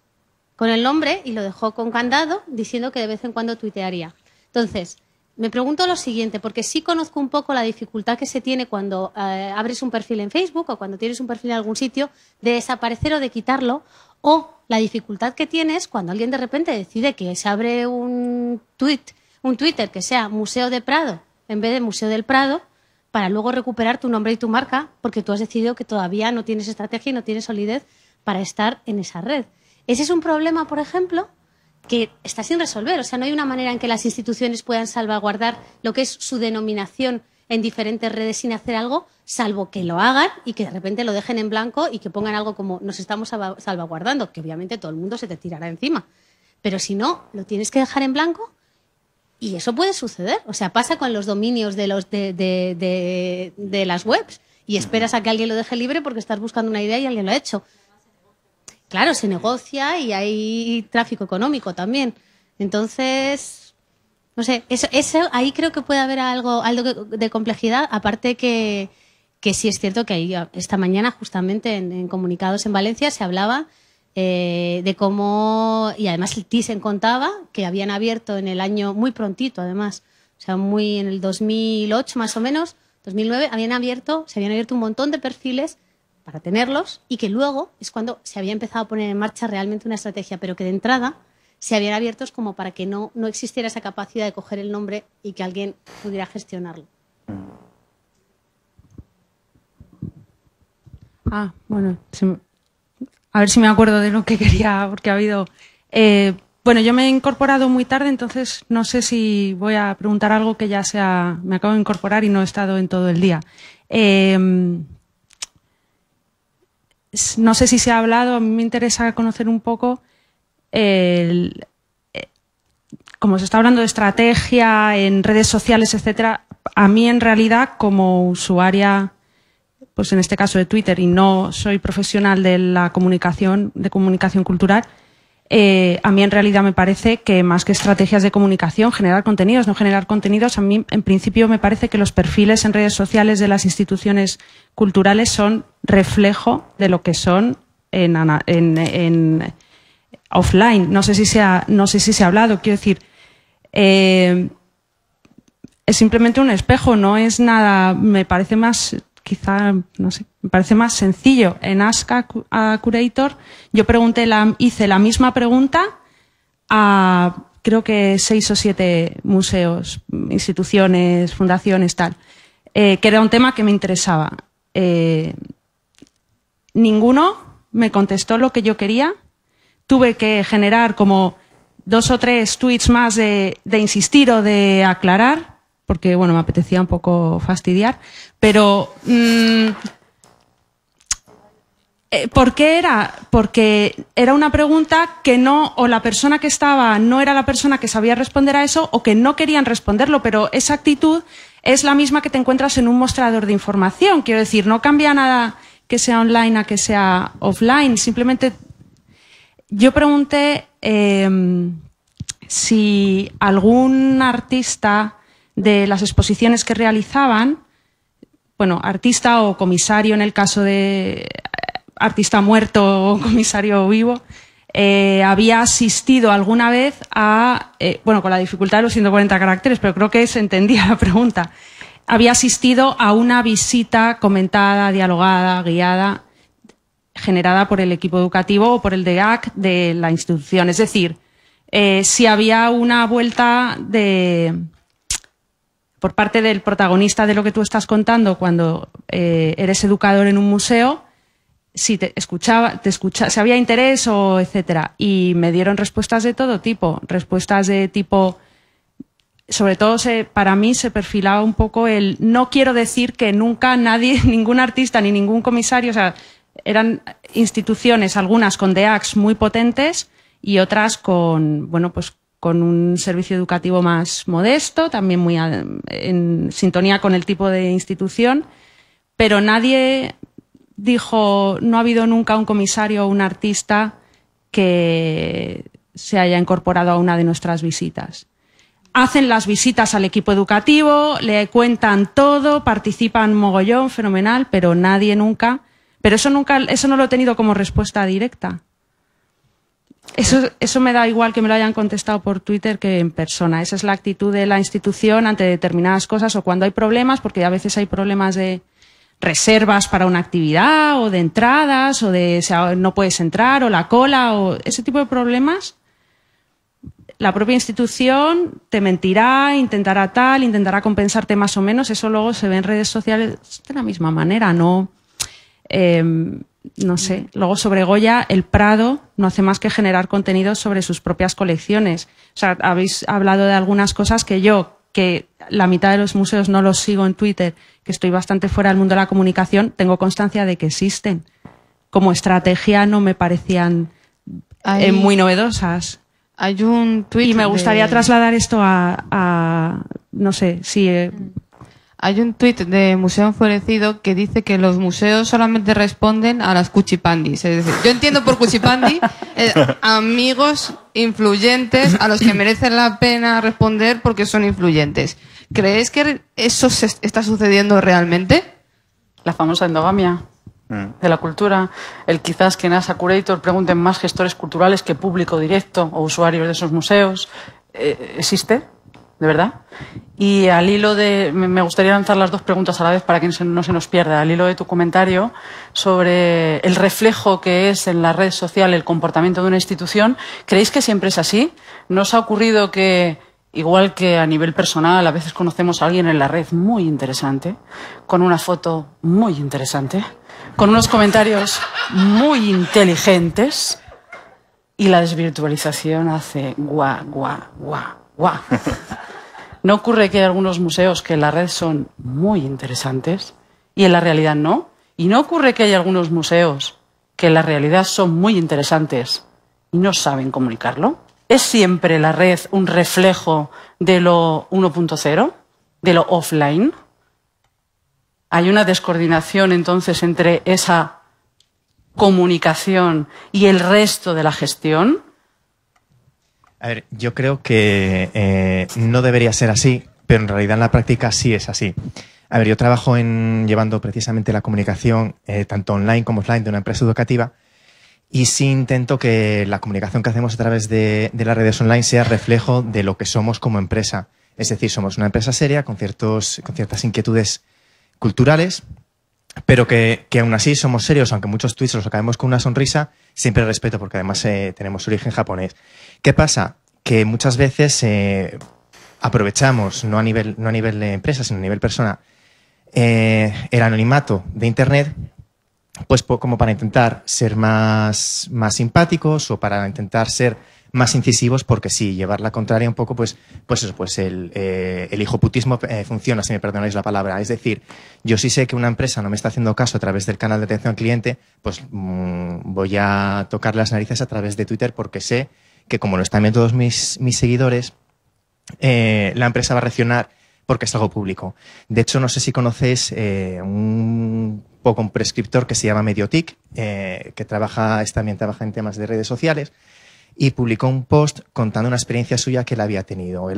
con el nombre, y lo dejó con candado, diciendo que de vez en cuando tuitearía. Entonces, me pregunto lo siguiente, porque sí conozco un poco la dificultad que se tiene cuando abres un perfil en Facebook o cuando tienes un perfil en algún sitio, de desaparecer o de quitarlo, o la dificultad que tienes cuando alguien de repente decide que se abre un Twitter que sea Museo de Prado en vez de Museo del Prado, para luego recuperar tu nombre y tu marca, porque tú has decidido que todavía no tienes estrategia y no tienes solidez para estar en esa red. Ese es un problema, por ejemplo, que está sin resolver. O sea, no hay una manera en que las instituciones puedan salvaguardar lo que es su denominación en diferentes redes sin hacer algo, salvo que lo hagan y que de repente lo dejen en blanco y que pongan algo como nos estamos salvaguardando, que obviamente todo el mundo se te tirará encima. Pero si no, lo tienes que dejar en blanco y eso puede suceder. O sea, pasa con los dominios de las webs y esperas a que alguien lo deje libre porque estás buscando una idea y alguien lo ha hecho. Claro, se negocia y hay tráfico económico también. Entonces, no sé, eso ahí creo que puede haber algo de complejidad, aparte que sí es cierto que ahí, esta mañana justamente en Comunicados en Valencia se hablaba de cómo, y además el Thyssen contaba que habían abierto en el año, muy prontito además, o sea, muy en el 2008 más o menos, 2009, se habían abierto un montón de perfiles para tenerlos y que luego es cuando se había empezado a poner en marcha realmente una estrategia, pero que de entrada se habían abiertos como para que no existiera esa capacidad de coger el nombre y que alguien pudiera gestionarlo. Bueno, a ver si me acuerdo de lo que quería, porque ha habido... bueno, yo me he incorporado muy tarde, entonces no sé si voy a preguntar algo que ya sea... Me acabo de incorporar y no he estado en todo el día. No sé si se ha hablado, a mí me interesa conocer un poco, como se está hablando de estrategia en redes sociales, etcétera, a mí en realidad como usuaria, pues en este caso de Twitter, y no soy profesional de la comunicación cultural, a mí en realidad me parece que más que estrategias de comunicación, generar contenidos, no generar contenidos, a mí en principio me parece que los perfiles en redes sociales de las instituciones culturales son reflejo de lo que son en offline. No sé si se ha hablado, quiero decir, es simplemente un espejo, no es nada, me parece más... Quizá, no sé, me parece más sencillo. En Ask a Curator yo hice la misma pregunta a creo que 6 o 7 museos, instituciones, fundaciones, tal, que era un tema que me interesaba. Ninguno me contestó lo que yo quería. Tuve que generar como 2 o 3 tweets más de insistir o de aclarar, porque bueno, me apetecía un poco fastidiar, pero ¿por qué era? Porque era una pregunta que o la persona que estaba no era la persona que sabía responder a eso o que no querían responderlo, pero esa actitud es la misma que te encuentras en un mostrador de información. Quiero decir, no cambia nada que sea online a que sea offline. Simplemente yo pregunté si algún artista de las exposiciones que realizaban, bueno, artista o comisario en el caso de artista muerto o comisario vivo, había asistido alguna vez a, bueno, con la dificultad de los 140 caracteres, pero creo que se entendía la pregunta, había asistido a una visita comentada, dialogada, guiada, generada por el equipo educativo o por el DEAC de la institución. Es decir, si había una vuelta por parte del protagonista de lo que tú estás contando cuando eres educador en un museo, si te escuchaba, si había interés o etcétera. Y me dieron respuestas de todo tipo, respuestas de tipo, sobre todo para mí se perfilaba un poco el no quiero decir que nunca nadie, ningún artista ni ningún comisario, o sea, eran instituciones, algunas con DEACs muy potentes y otras con, bueno, pues con un servicio educativo más modesto, también muy en sintonía con el tipo de institución, pero nadie dijo, no ha habido nunca un comisario o un artista que se haya incorporado a una de nuestras visitas. Hacen las visitas al equipo educativo, le cuentan todo, participan mogollón, fenomenal, pero nadie nunca, pero eso no lo he tenido como respuesta directa. Eso me da igual que me lo hayan contestado por Twitter que en persona. Esa es la actitud de la institución ante determinadas cosas o cuando hay problemas, porque a veces hay problemas de reservas para una actividad o de entradas o de no puedes entrar o la cola o ese tipo de problemas. la propia institución te mentirá, intentará tal, intentará compensarte más o menos. Eso luego se ve en redes sociales de la misma manera, no sé. Luego sobre Goya, el Prado no hace más que generar contenidos sobre sus propias colecciones. O sea, habéis hablado de algunas cosas que la mitad de los museos no los sigo en Twitter, que estoy bastante fuera del mundo de la comunicación, tengo constancia de que existen. Como estrategia no me parecían muy novedosas. Hay un tuit y me gustaría trasladar esto a no sé, si... Hay un tuit de Museo Enfurecido que dice que los museos solamente responden a las cuchipandis. Es decir, yo entiendo por cuchipandi amigos influyentes a los que merecen la pena responder porque son influyentes. ¿Crees que eso está sucediendo realmente? La famosa endogamia de la cultura. El quizás que en Asa Curator pregunten más gestores culturales que público directo o usuarios de esos museos. ¿Existe? ¿De verdad? Y al hilo de... Me gustaría lanzar las dos preguntas a la vez para que no se nos pierda. Al hilo de tu comentario sobre el reflejo que es en la red social el comportamiento de una institución, ¿creéis que siempre es así? ¿No os ha ocurrido que, igual que a nivel personal, a veces conocemos a alguien en la red muy interesante, con una foto muy interesante, con unos comentarios muy inteligentes, y la desvirtualización hace guau, guau, guau, guau? ¿No ocurre que hay algunos museos que en la red son muy interesantes y en la realidad no? ¿Y no ocurre que hay algunos museos que en la realidad son muy interesantes y no saben comunicarlo? ¿Es siempre la red un reflejo de lo 1.0, de lo offline? ¿Hay una descoordinación entonces entre esa comunicación y el resto de la gestión? A ver, yo creo que no debería ser así, pero en realidad en la práctica sí es así. A ver, yo trabajo llevando precisamente la comunicación, tanto online como offline, de una empresa educativa, y sí intento que la comunicación que hacemos a través de las redes online sea reflejo de lo que somos como empresa. Es decir, somos una empresa seria con ciertas inquietudes culturales, pero que aún así somos serios, aunque muchos tweets los acabemos con una sonrisa, siempre respeto, porque además tenemos origen japonés. ¿Qué pasa? Que muchas veces aprovechamos, no a nivel de empresa, sino a nivel persona, el anonimato de Internet, pues como para intentar ser más simpáticos o para intentar ser más incisivos, porque sí, llevar la contraria un poco, pues el hijoputismo funciona, si me perdonáis la palabra. Es decir, yo sí sé que una empresa no me está haciendo caso a través del canal de atención al cliente, pues voy a tocar las narices a través de Twitter, porque sé que como lo están viendo todos mis seguidores, la empresa va a reaccionar porque es algo público. De hecho, no sé si conocéis un prescriptor que se llama Mediotic, que también trabaja en temas de redes sociales, y publicó un post contando una experiencia suya que él había tenido.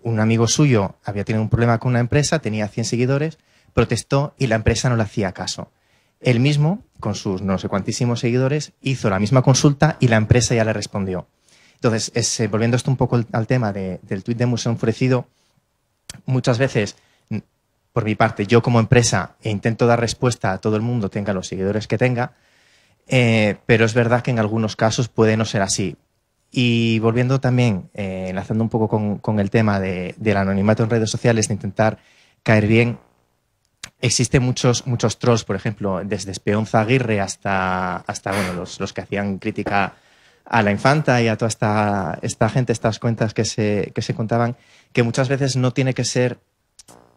Un amigo suyo había tenido un problema con una empresa, tenía 100 seguidores, protestó y la empresa no le hacía caso. Él mismo, con sus no sé cuantísimos seguidores, hizo la misma consulta y la empresa ya le respondió. Entonces, volviendo esto un poco al tema del tuit de Museo Enfurecido, muchas veces, por mi parte, yo como empresa intento dar respuesta a todo el mundo, tenga los seguidores que tenga, pero es verdad que en algunos casos puede no ser así. Y volviendo también, enlazando un poco con el tema del anonimato en redes sociales, de intentar caer bien, existen muchos trolls, por ejemplo, desde Espeonza Aguirre hasta bueno, los que hacían crítica a la infanta y a toda esta gente, estas cuentas que se contaban, que muchas veces no tiene que ser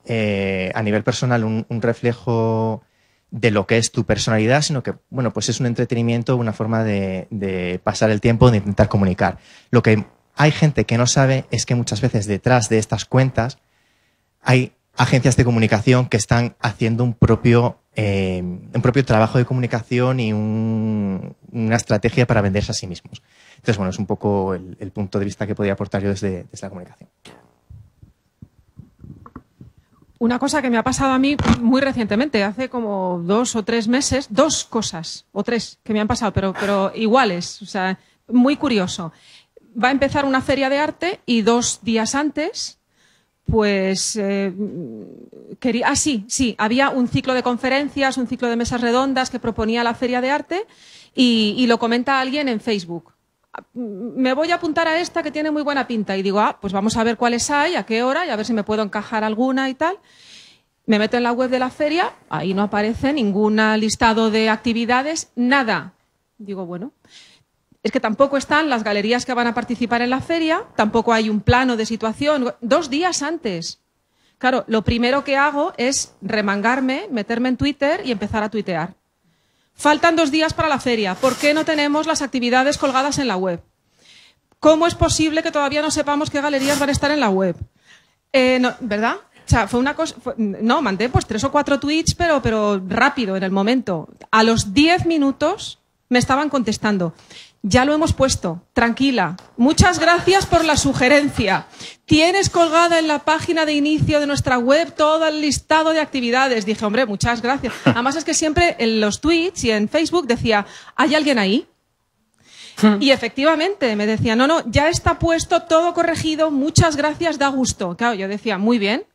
a nivel personal un reflejo de lo que es tu personalidad, sino que, bueno, pues es un entretenimiento, una forma de pasar el tiempo, de intentar comunicar. Lo que hay gente que no sabe es que muchas veces detrás de estas cuentas hay agencias de comunicación que están haciendo un propio trabajo de comunicación y una estrategia para venderse a sí mismos. Entonces, bueno, es un poco el punto de vista que podría aportar yo desde la comunicación. Una cosa que me ha pasado a mí muy recientemente, hace como 2 o 3 meses, 2 cosas, o 3 que me han pasado, pero iguales, o sea, muy curioso. Va a empezar una feria de arte y 2 días antes, pues había un ciclo de conferencias, un ciclo de mesas redondas que proponía la feria de arte y lo comenta alguien en Facebook. me voy a apuntar a esta que tiene muy buena pinta. Y digo, pues vamos a ver cuáles hay, a qué hora, y a ver si me puedo encajar alguna y tal. Me meto en la web de la feria, ahí no aparece ningún listado de actividades, nada. Digo, bueno, es que tampoco están las galerías que van a participar en la feria, tampoco hay un plano de situación, 2 días antes. Claro, lo primero que hago es remangarme, meterme en Twitter y empezar a tuitear. Faltan 2 días para la feria, ¿por qué no tenemos las actividades colgadas en la web? ¿Cómo es posible que todavía no sepamos qué galerías van a estar en la web? No, ¿verdad? O sea, fue una cosa... no, mandé pues 3 o 4 tweets, pero rápido, en el momento. A los 10 minutos me estaban contestando. Ya lo hemos puesto, tranquila. Muchas gracias por la sugerencia. Tienes colgada en la página de inicio de nuestra web todo el listado de actividades. Dije, hombre, muchas gracias. Además es que siempre en los tweets y en Facebook decía, ¿hay alguien ahí? Y efectivamente me decía, no, ya está puesto, todo corregido, muchas gracias, da gusto. Claro, yo decía, muy bien,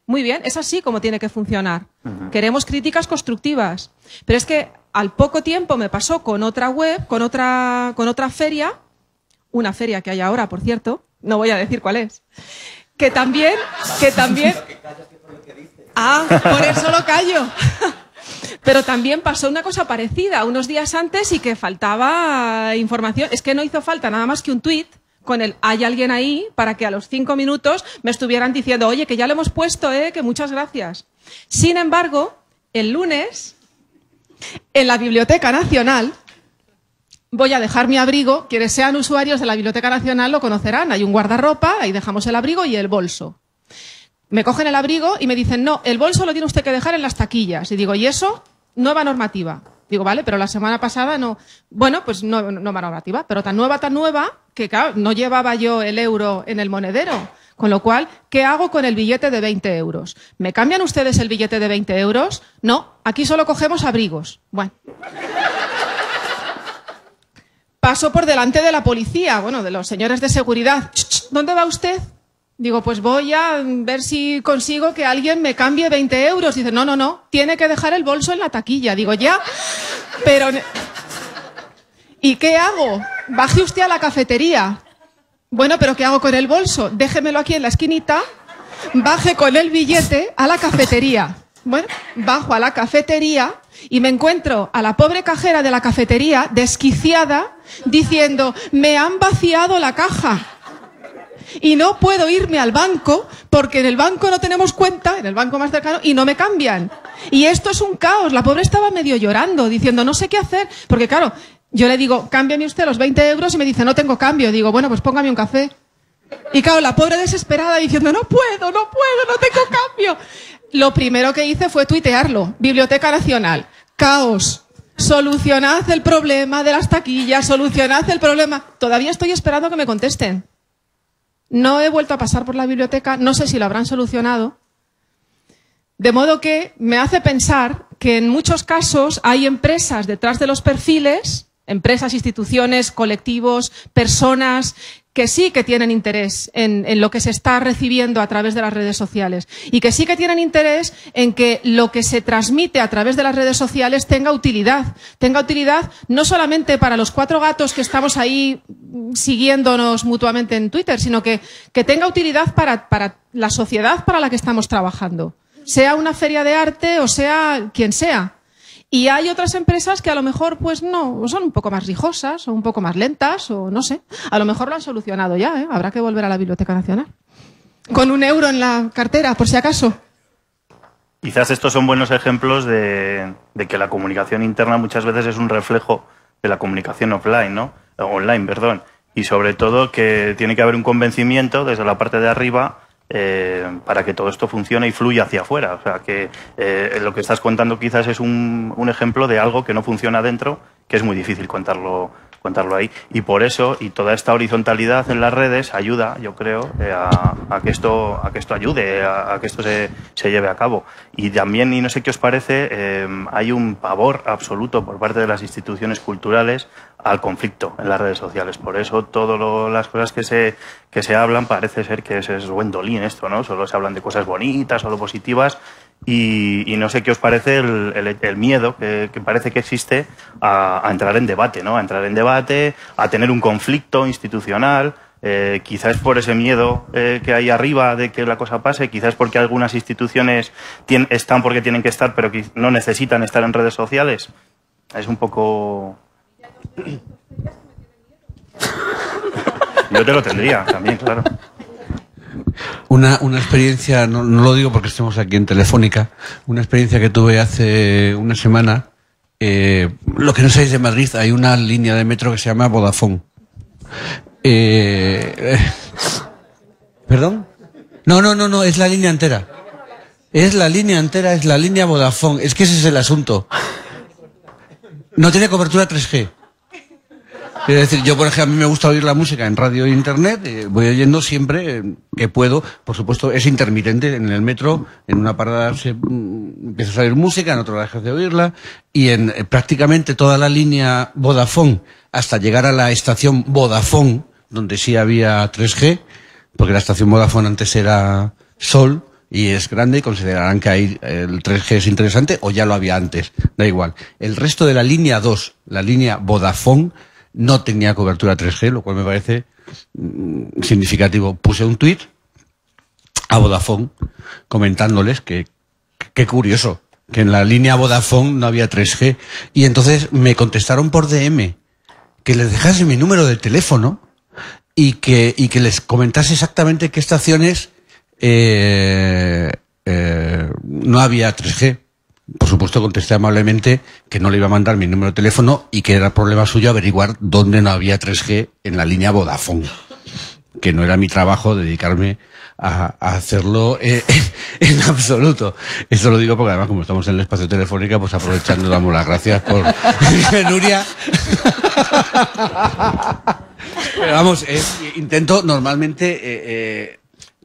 es así como tiene que funcionar. Queremos críticas constructivas. Pero es que al poco tiempo me pasó con otra web, con otra feria, una feria que hay ahora, por cierto, no voy a decir cuál es, que también... Ah, por eso lo callo. Pero también pasó una cosa parecida unos días antes y que faltaba información. Es que no hizo falta nada más que un tuit con el ¿hay alguien ahí? Para que a los 5 minutos me estuvieran diciendo, oye, que ya lo hemos puesto, que muchas gracias. Sin embargo, el lunes, en la Biblioteca Nacional, voy a dejar mi abrigo. Quienes sean usuarios de la Biblioteca Nacional lo conocerán. Hay un guardarropa, ahí dejamos el abrigo y el bolso. Me cogen el abrigo y me dicen, no, el bolso lo tiene usted que dejar en las taquillas. Y digo, ¿y eso? Nueva normativa. Digo, vale, pero la semana pasada no. Bueno, pues nueva normativa, pero tan nueva, que claro, no llevaba yo el euro en el monedero. Con lo cual, ¿qué hago con el billete de 20 euros? ¿Me cambian ustedes el billete de 20 euros? No, aquí solo cogemos abrigos. Bueno. Paso por delante de la policía, bueno, de los señores de seguridad. ¿Dónde va usted? Digo, pues voy a ver si consigo que alguien me cambie 20 euros. Dice, no, tiene que dejar el bolso en la taquilla. Digo, ya, pero... ¿Y qué hago? Baje usted a la cafetería. Bueno, pero ¿qué hago con el bolso? Déjemelo aquí en la esquinita, baje con el billete a la cafetería. Bueno, bajo a la cafetería y me encuentro a la pobre cajera de la cafetería desquiciada diciendo, me han vaciado la caja. Y no puedo irme al banco porque en el banco no tenemos cuenta, en el banco más cercano, y no me cambian. Y esto es un caos. La pobre estaba medio llorando, diciendo no sé qué hacer. Porque claro, yo le digo, cámbiame usted los 20 euros y me dice, no tengo cambio. Digo, bueno, pues póngame un café. Y claro, la pobre desesperada diciendo, no puedo, no tengo cambio. Lo primero que hice fue tuitearlo. Biblioteca Nacional, caos. Solucionad el problema de las taquillas, solucionad el problema. Todavía estoy esperando que me contesten. No he vuelto a pasar por la biblioteca, no sé si lo habrán solucionado. De modo que me hace pensar que en muchos casos hay empresas detrás de los perfiles, empresas, instituciones, colectivos, personas que sí que tienen interés en lo que se está recibiendo a través de las redes sociales y que sí que tienen interés en que lo que se transmite a través de las redes sociales tenga utilidad no solamente para los 4 gatos que estamos ahí siguiéndonos mutuamente en Twitter, sino que tenga utilidad para la sociedad para la que estamos trabajando, sea una feria de arte o sea quien sea. Y hay otras empresas que a lo mejor pues no, son un poco más rijosas o un poco más lentas o no sé. A lo mejor lo han solucionado ya, Habrá que volver a la Biblioteca Nacional. Con 1 euro en la cartera, por si acaso. Quizás estos son buenos ejemplos de que la comunicación interna muchas veces es un reflejo de la comunicación offline, ¿no? Online, perdón. Y sobre todo que tiene que haber un convencimiento desde la parte de arriba para que todo esto funcione y fluya hacia afuera. O sea, que lo que estás contando quizás es un ejemplo de algo que no funciona dentro, que es muy difícil contarlo ahí. Y por eso, y toda esta horizontalidad en las redes ayuda, yo creo, a que esto ayude, a que esto se lleve a cabo. Y también, y no sé qué os parece, hay un pavor absoluto por parte de las instituciones culturales al conflicto en las redes sociales. Por eso todas las cosas que se hablan parece ser que es wendolín esto, ¿no? Solo se hablan de cosas bonitas, solo positivas, Y no sé qué os parece el miedo que parece que existe a entrar en debate, ¿no? A entrar en debate, a tener un conflicto institucional. Quizás por ese miedo que hay arriba de que la cosa pase, quizás porque algunas instituciones están porque tienen que estar, pero que no necesitan estar en redes sociales. Es un poco... Yo te lo tendría también, claro. Una experiencia, no lo digo porque estemos aquí en Telefónica, una experiencia que tuve hace una semana. Lo que no sabéis de Madrid, hay una línea de metro que se llama Vodafone. ¿Perdón? No, es la línea entera. Es la línea entera, es la línea Vodafone. Es que ese es el asunto. No tiene cobertura 3G. Es decir, yo, por ejemplo, a mí me gusta oír la música en radio e internet, voy oyendo siempre que puedo. Por supuesto, es intermitente en el metro, en una parada empiezas a oír música, en otra dejas de oírla, y en prácticamente toda la línea Vodafone, hasta llegar a la estación Vodafone, donde sí había 3G, porque la estación Vodafone antes era Sol, y es grande, y considerarán que ahí el 3G es interesante, o ya lo había antes, da igual. El resto de la línea 2, la línea Vodafone, no tenía cobertura 3G, lo cual me parece significativo. Puse un tuit a Vodafone comentándoles que qué curioso, que en la línea Vodafone no había 3G. Y entonces me contestaron por DM que les dejase mi número de teléfono y que les comentase exactamente qué estaciones no había 3G. Por supuesto, contesté amablemente que no le iba a mandar mi número de teléfono y que era problema suyo averiguar dónde no había 3G en la línea Vodafone. Que no era mi trabajo dedicarme a hacerlo en absoluto. Esto lo digo porque además, como estamos en el espacio Telefónica, pues aprovechando damos las gracias por Nuria. Pero vamos, intento normalmente,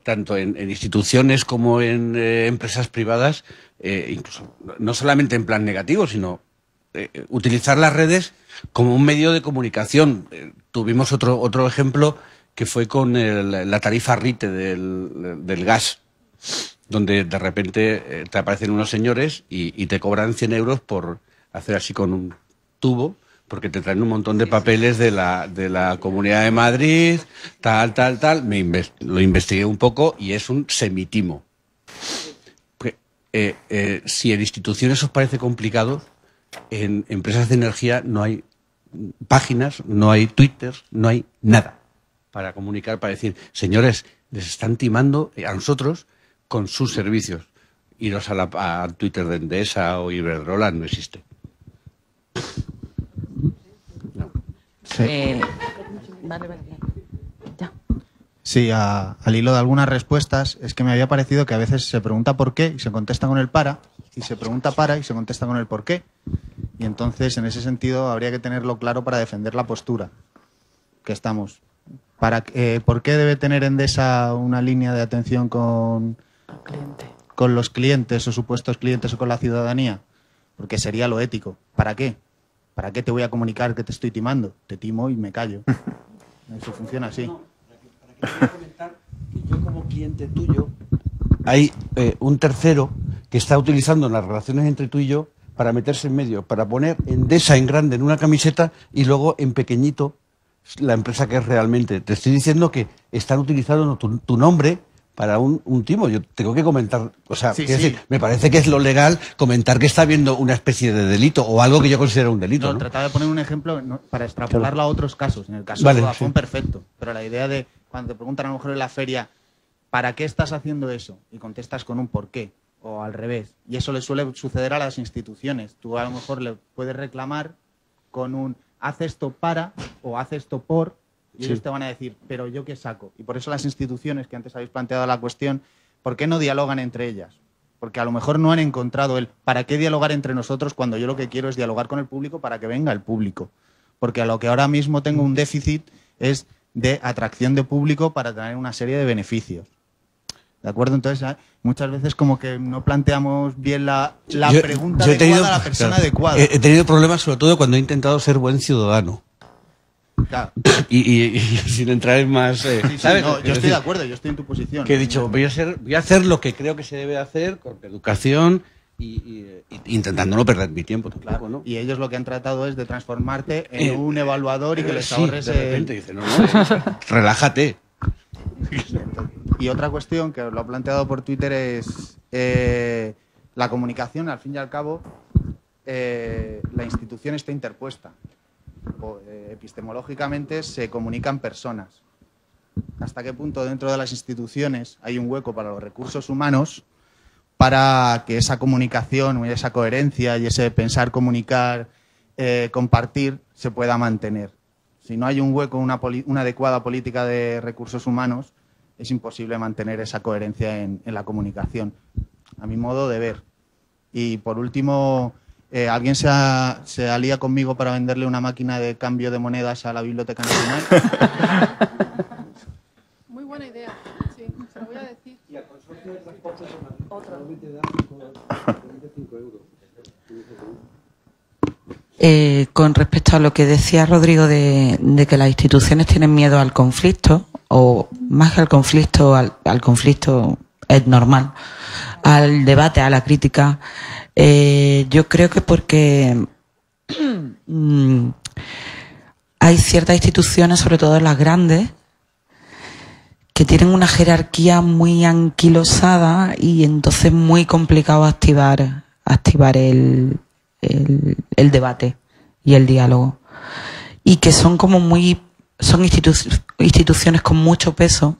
tanto en instituciones como en empresas privadas, incluso no solamente en plan negativo, sino utilizar las redes como un medio de comunicación. Tuvimos otro ejemplo que fue con la tarifa RITE del gas, donde de repente te aparecen unos señores y te cobran 100 euros por hacer así con un tubo, porque te traen un montón de papeles de la Comunidad de Madrid, tal. Lo investigué un poco y es un semitimo. Si en instituciones os parece complicado, en empresas de energía no hay páginas, no hay Twitter, no hay nada para comunicar, para decir, señores, les están timando a nosotros con sus servicios. Iros a Twitter de Endesa o Iberdrola, no existe. No. Sí. Vale. Ya. Sí, al hilo de algunas respuestas, es que me había parecido que a veces se pregunta por qué y se contesta con el para, y se pregunta para y se contesta con el por qué. Y entonces, en ese sentido, habría que tenerlo claro para defender la postura que estamos. ¿Por qué debe tener Endesa una línea de atención con los clientes o supuestos clientes o con la ciudadanía? Porque sería lo ético. ¿Para qué? ¿Para qué te voy a comunicar que te estoy timando? Te timo y me callo. Eso funciona así. Quiero comentar que yo como cliente tuyo hay un tercero que está utilizando las relaciones entre tú y yo para meterse en medio, para poner Endesa en grande en una camiseta y luego en pequeñito la empresa que es realmente. Te estoy diciendo que están utilizando tu nombre para un timo. Yo tengo que comentar, o sea, quiero decir, me parece que es lo legal comentar que está habiendo una especie de delito o algo que yo considero un delito, ¿no? Trataba de poner un ejemplo para extrapolarlo a otros casos. En el caso de Vodafone, perfecto. Pero la idea de cuando te preguntan a lo mejor en la feria, ¿para qué estás haciendo eso? Y contestas con un por qué, o al revés. Y eso le suele suceder a las instituciones. Tú a lo mejor le puedes reclamar con un haz esto para o haz esto por, y ellos te van a decir, pero ¿yo qué saco? Y por eso las instituciones, que antes habéis planteado la cuestión, ¿por qué no dialogan entre ellas? Porque a lo mejor no han encontrado el ¿para qué dialogar entre nosotros cuando yo lo que quiero es dialogar con el público para que venga el público? Porque a lo que ahora mismo tengo un déficit es de atracción de público para tener una serie de beneficios. ¿De acuerdo? Entonces, muchas veces como que no planteamos bien la pregunta adecuada a la persona adecuada. He tenido problemas sobre todo cuando he intentado ser buen ciudadano. Claro. Y sin entrar en más... ¿sabes? No, yo estoy de acuerdo, yo estoy en tu posición. Que he dicho, voy a hacer lo que creo que se debe hacer con educación y intentando no perder mi tiempo tampoco, Claro. ¿no? Y ellos lo que han tratado es de transformarte en un evaluador y que les sí, ahorres de repente dice, no, relájate. Y otra cuestión que lo ha planteado por Twitter es la comunicación, al fin y al cabo, la institución está interpuesta. Epistemológicamente se comunican personas. ¿Hasta qué punto dentro de las instituciones hay un hueco para los recursos humanos para que esa comunicación, esa coherencia y ese pensar, comunicar, compartir se pueda mantener? Si no hay un hueco, una adecuada política de recursos humanos, es imposible mantener esa coherencia en la comunicación, a mi modo de ver. Y por último, ¿alguien se alía conmigo para venderle una máquina de cambio de monedas a la Biblioteca Nacional? Muy buena idea, sí, se lo voy a decir. Y al consorcio de transporte solamente da 25 euros. Con respecto a lo que decía Rodrigo de que las instituciones tienen miedo al conflicto, o más que al conflicto es normal, al debate, a la crítica, yo creo que porque hay ciertas instituciones, sobre todo las grandes, que tienen una jerarquía muy anquilosada y entonces muy complicado activar el debate y el diálogo, y que son como son instituciones con mucho peso,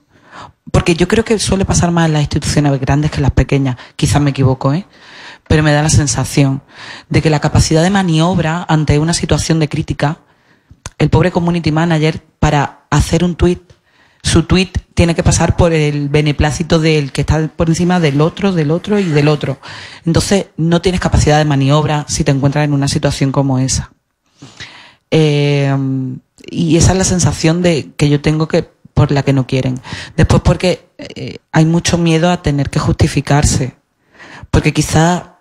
porque yo creo que suele pasar más en las instituciones grandes que en las pequeñas, quizás me equivoco, pero me da la sensación de que la capacidad de maniobra ante una situación de crítica, el pobre community manager, para hacer un tweet, su tweet tiene que pasar por el beneplácito del que está por encima del otro y del otro. Entonces, no tienes capacidad de maniobra si te encuentras en una situación como esa. Y esa es la sensación que yo tengo por la que no quieren. Después porque hay mucho miedo a tener que justificarse. Porque quizá,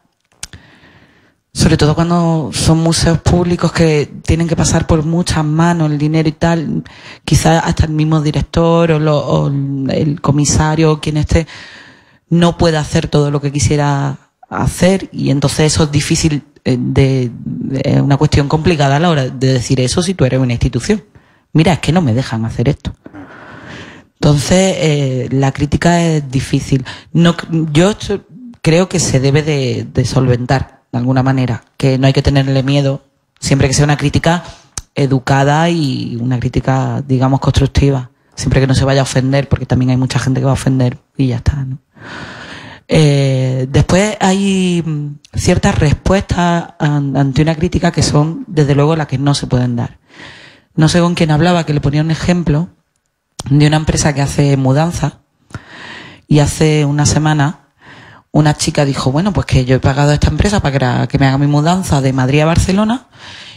sobre todo cuando son museos públicos que tienen que pasar por muchas manos el dinero y tal, quizás hasta el mismo director o el comisario o quien esté no pueda hacer todo lo que quisiera hacer, y entonces eso es difícil, es una cuestión complicada a la hora de decir eso si tú eres una institución. Mira, es que no me dejan hacer esto. Entonces, la crítica es difícil. Yo creo que se debe de solventar de alguna manera, que no hay que tenerle miedo, siempre que sea una crítica educada y una crítica, digamos, constructiva, siempre que no se vaya a ofender, porque también hay mucha gente que va a ofender y ya está, ¿no? Después hay ciertas respuestas ante una crítica que son, desde luego, las que no se pueden dar. No sé con quién hablaba, que le ponía un ejemplo de una empresa que hace mudanza, y hace una semana una chica dijo, bueno, pues que yo he pagado a esta empresa para que me haga mi mudanza de Madrid a Barcelona,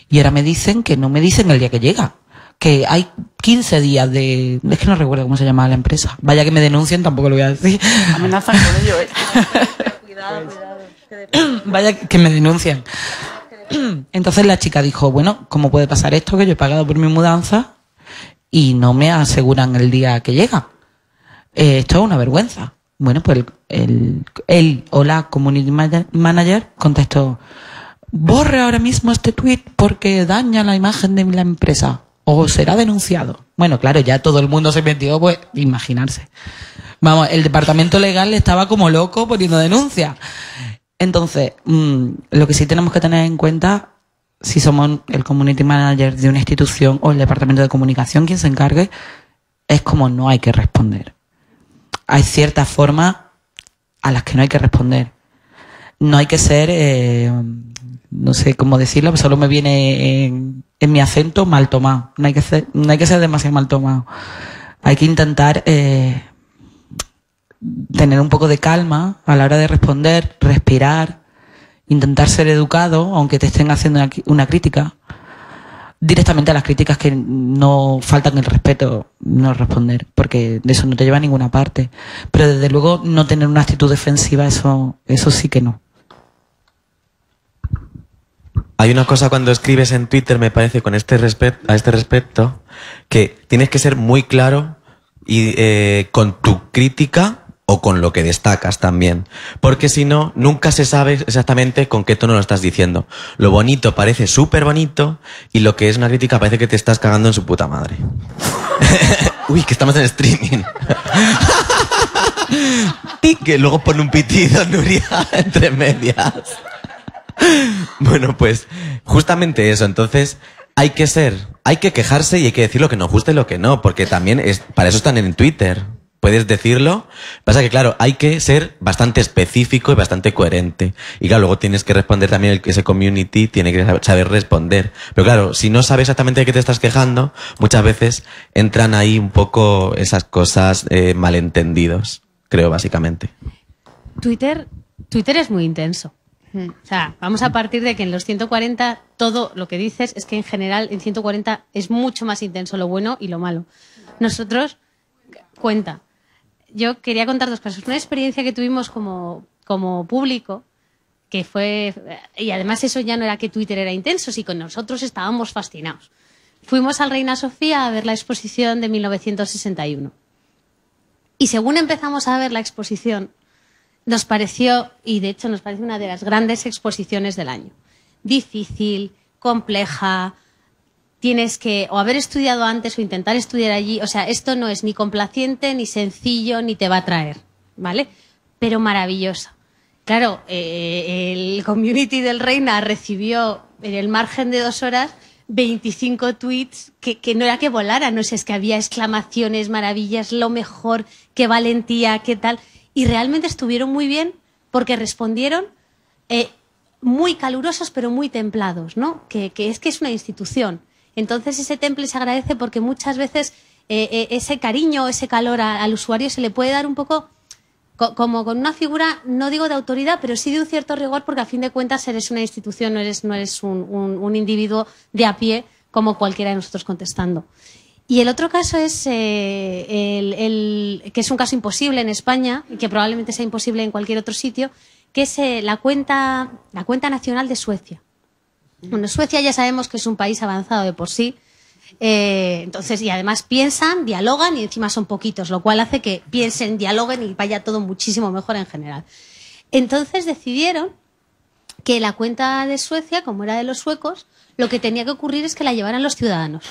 y ahora me dicen que no me dicen el día que llega, que hay 15 días de... Es que no recuerdo cómo se llamaba la empresa. Vaya que me denuncien, tampoco lo voy a decir. Amenazan con ello, Cuidado. Vaya que me denuncian. Entonces la chica dijo, bueno, ¿cómo puede pasar esto? Que yo he pagado por mi mudanza y no me aseguran el día que llega. Esto es una vergüenza. Bueno, pues él o la community manager contestó, borre ahora mismo este tweet porque daña la imagen de la empresa o será denunciado. Bueno, claro, ya todo el mundo se metió, pues imaginarse. Vamos, el departamento legal estaba como loco poniendo denuncia. Entonces, lo que sí tenemos que tener en cuenta, si somos el community manager de una institución o el departamento de comunicación quien se encargue, es como no hay que responder. Hay ciertas formas a las que no hay que responder. No hay que ser, no sé cómo decirlo, solo me viene en mi acento mal tomado. No hay que ser demasiado mal tomado. Hay que intentar tener un poco de calma a la hora de responder, respirar, intentar ser educado, aunque te estén haciendo una crítica. Directamente a las críticas que no faltan el respeto, no responder, porque de eso no te lleva a ninguna parte. Pero desde luego no tener una actitud defensiva, eso sí que no. Hay una cosa cuando escribes en Twitter, me parece, a este respecto, que tienes que ser muy claro y con tu crítica o con lo que destacas también. Porque si no, nunca se sabe exactamente con qué tono lo estás diciendo. Lo bonito parece súper bonito y lo que es una crítica parece que te estás cagando en su puta madre. Uy, que estamos en streaming. Y que luego pone un pitido, Nuria, entre medias. Bueno, pues justamente eso. Entonces hay que quejarse y hay que decir lo que nos gusta y lo que no, porque también para eso están en Twitter. Puedes decirlo. Pasa que, claro, hay que ser bastante específico y bastante coherente. Y claro, luego tienes que responder también, ese community tiene que saber responder. Pero claro, si no sabes exactamente de qué te estás quejando, muchas veces entran ahí un poco esas cosas malentendidos, creo, básicamente. Twitter es muy intenso. O sea, vamos a partir de que en los 140 todo lo que dices es que en general en 140 es mucho más intenso lo bueno y lo malo. Nosotros, yo quería contar dos cosas. Una experiencia que tuvimos como público, que fue, y además eso ya no era que Twitter era intenso, sino que nosotros estábamos fascinados. Fuimos al Reina Sofía a ver la exposición de 1961. Y según empezamos a ver la exposición, nos pareció, y de hecho nos parece una de las grandes exposiciones del año. Difícil, compleja, tienes que o haber estudiado antes o intentar estudiar allí. O sea, esto no es ni complaciente, ni sencillo, ni te va a traer, ¿vale? Pero maravillosa. Claro, el community del Reina recibió en el margen de 2 horas 25 tweets que no era que volaran, no sé, es que había exclamaciones, maravillas, lo mejor, qué valentía, qué tal. Y realmente estuvieron muy bien porque respondieron muy calurosos pero muy templados, ¿no? Que es una institución. Entonces ese temple se agradece porque muchas veces ese cariño, ese calor al usuario se le puede dar un poco como con una figura, no digo de autoridad, pero sí de un cierto rigor, porque a fin de cuentas eres una institución, no eres un individuo de a pie como cualquiera de nosotros contestando. Y el otro caso es que es un caso imposible en España y que probablemente sea imposible en cualquier otro sitio, que es la cuenta nacional de Suecia. Bueno, Suecia ya sabemos que es un país avanzado de por sí. Entonces, y además piensan, dialogan y encima son poquitos, lo cual hace que piensen, dialoguen y vaya todo muchísimo mejor en general. Entonces decidieron que la cuenta de Suecia, como era de los suecos, lo que tenía que ocurrir es que la llevaran los ciudadanos.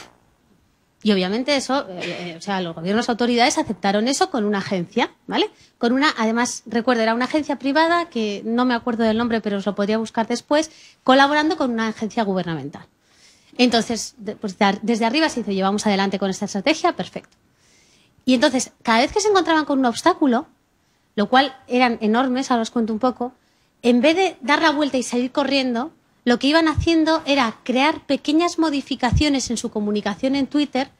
Y obviamente eso, o sea, los gobiernos, autoridades aceptaron eso con una agencia, ¿vale? Con una, además, recuerdo, era una agencia privada, que no me acuerdo del nombre, pero os lo podría buscar después, colaborando con una agencia gubernamental. Entonces, pues desde arriba se dice, llevamos adelante con esta estrategia, perfecto. Y entonces, cada vez que se encontraban con un obstáculo, lo cual eran enormes, ahora os cuento un poco, en vez de dar la vuelta y salir corriendo, lo que iban haciendo era crear pequeñas modificaciones en su comunicación en Twitter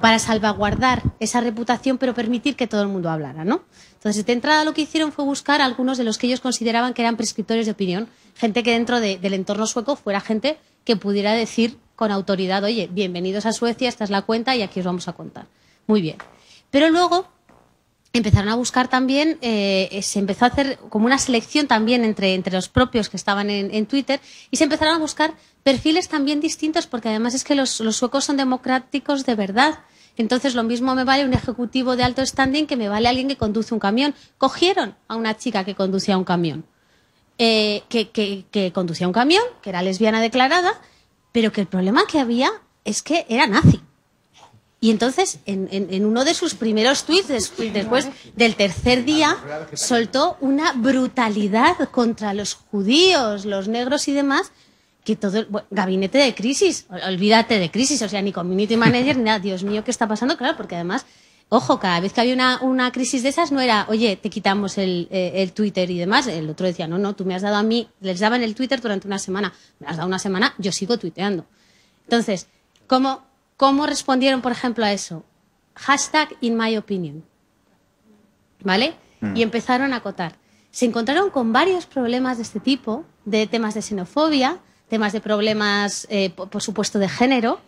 para salvaguardar esa reputación, pero permitir que todo el mundo hablara, ¿no? Entonces, de entrada lo que hicieron fue buscar a algunos de los que ellos consideraban que eran prescriptores de opinión, gente que dentro del entorno sueco fuera gente que pudiera decir con autoridad, oye, bienvenidos a Suecia, esta es la cuenta y aquí os vamos a contar. Muy bien. Pero luego empezaron a buscar también, se empezó a hacer como una selección también entre los propios que estaban en Twitter, y se empezaron a buscar perfiles también distintos, porque además es que los suecos son democráticos de verdad. Entonces lo mismo me vale un ejecutivo de alto standing que me vale alguien que conduce un camión. Cogieron a una chica que conducía un camión, que conducía un camión, que era lesbiana declarada, pero que el problema que había es que era nazi. Y entonces, en uno de sus primeros tweets, después del tercer día, soltó una brutalidad contra los judíos, los negros y demás, que todo gabinete de crisis, olvídate de crisis, o sea, ni community manager, ni nada. Dios mío, ¿qué está pasando? Claro, porque además, ojo, cada vez que había una crisis de esas, no era, oye, te quitamos el Twitter y demás. El otro decía, no, tú me has dado a mí, les daban el Twitter durante una semana, me has dado una semana, yo sigo tuiteando. Entonces, ¿Cómo respondieron, por ejemplo, a eso? Hashtag in my opinion. ¿Vale? Y empezaron a acotar. Se encontraron con varios problemas de este tipo, de temas de xenofobia, temas de problemas, por supuesto, de género,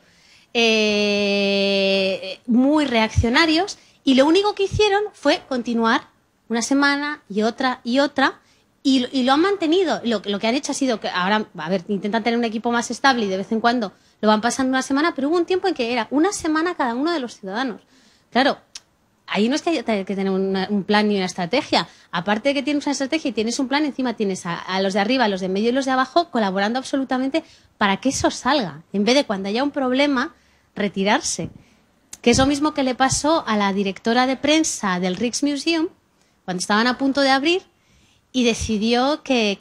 muy reaccionarios, y lo único que hicieron fue continuar una semana y otra, Y lo han mantenido. Lo que han hecho ha sido que ahora, a ver, intentan tener un equipo más estable y de vez en cuando lo van pasando una semana, pero hubo un tiempo en que era una semana cada uno de los ciudadanos. Claro, ahí no es que haya que tener un plan ni una estrategia. Aparte de que tienes una estrategia y tienes un plan, encima tienes a los de arriba, a los de medio y los de abajo colaborando absolutamente para que eso salga. En vez de cuando haya un problema, retirarse. Que es lo mismo que le pasó a la directora de prensa del Rijksmuseum cuando estaban a punto de abrir y decidió que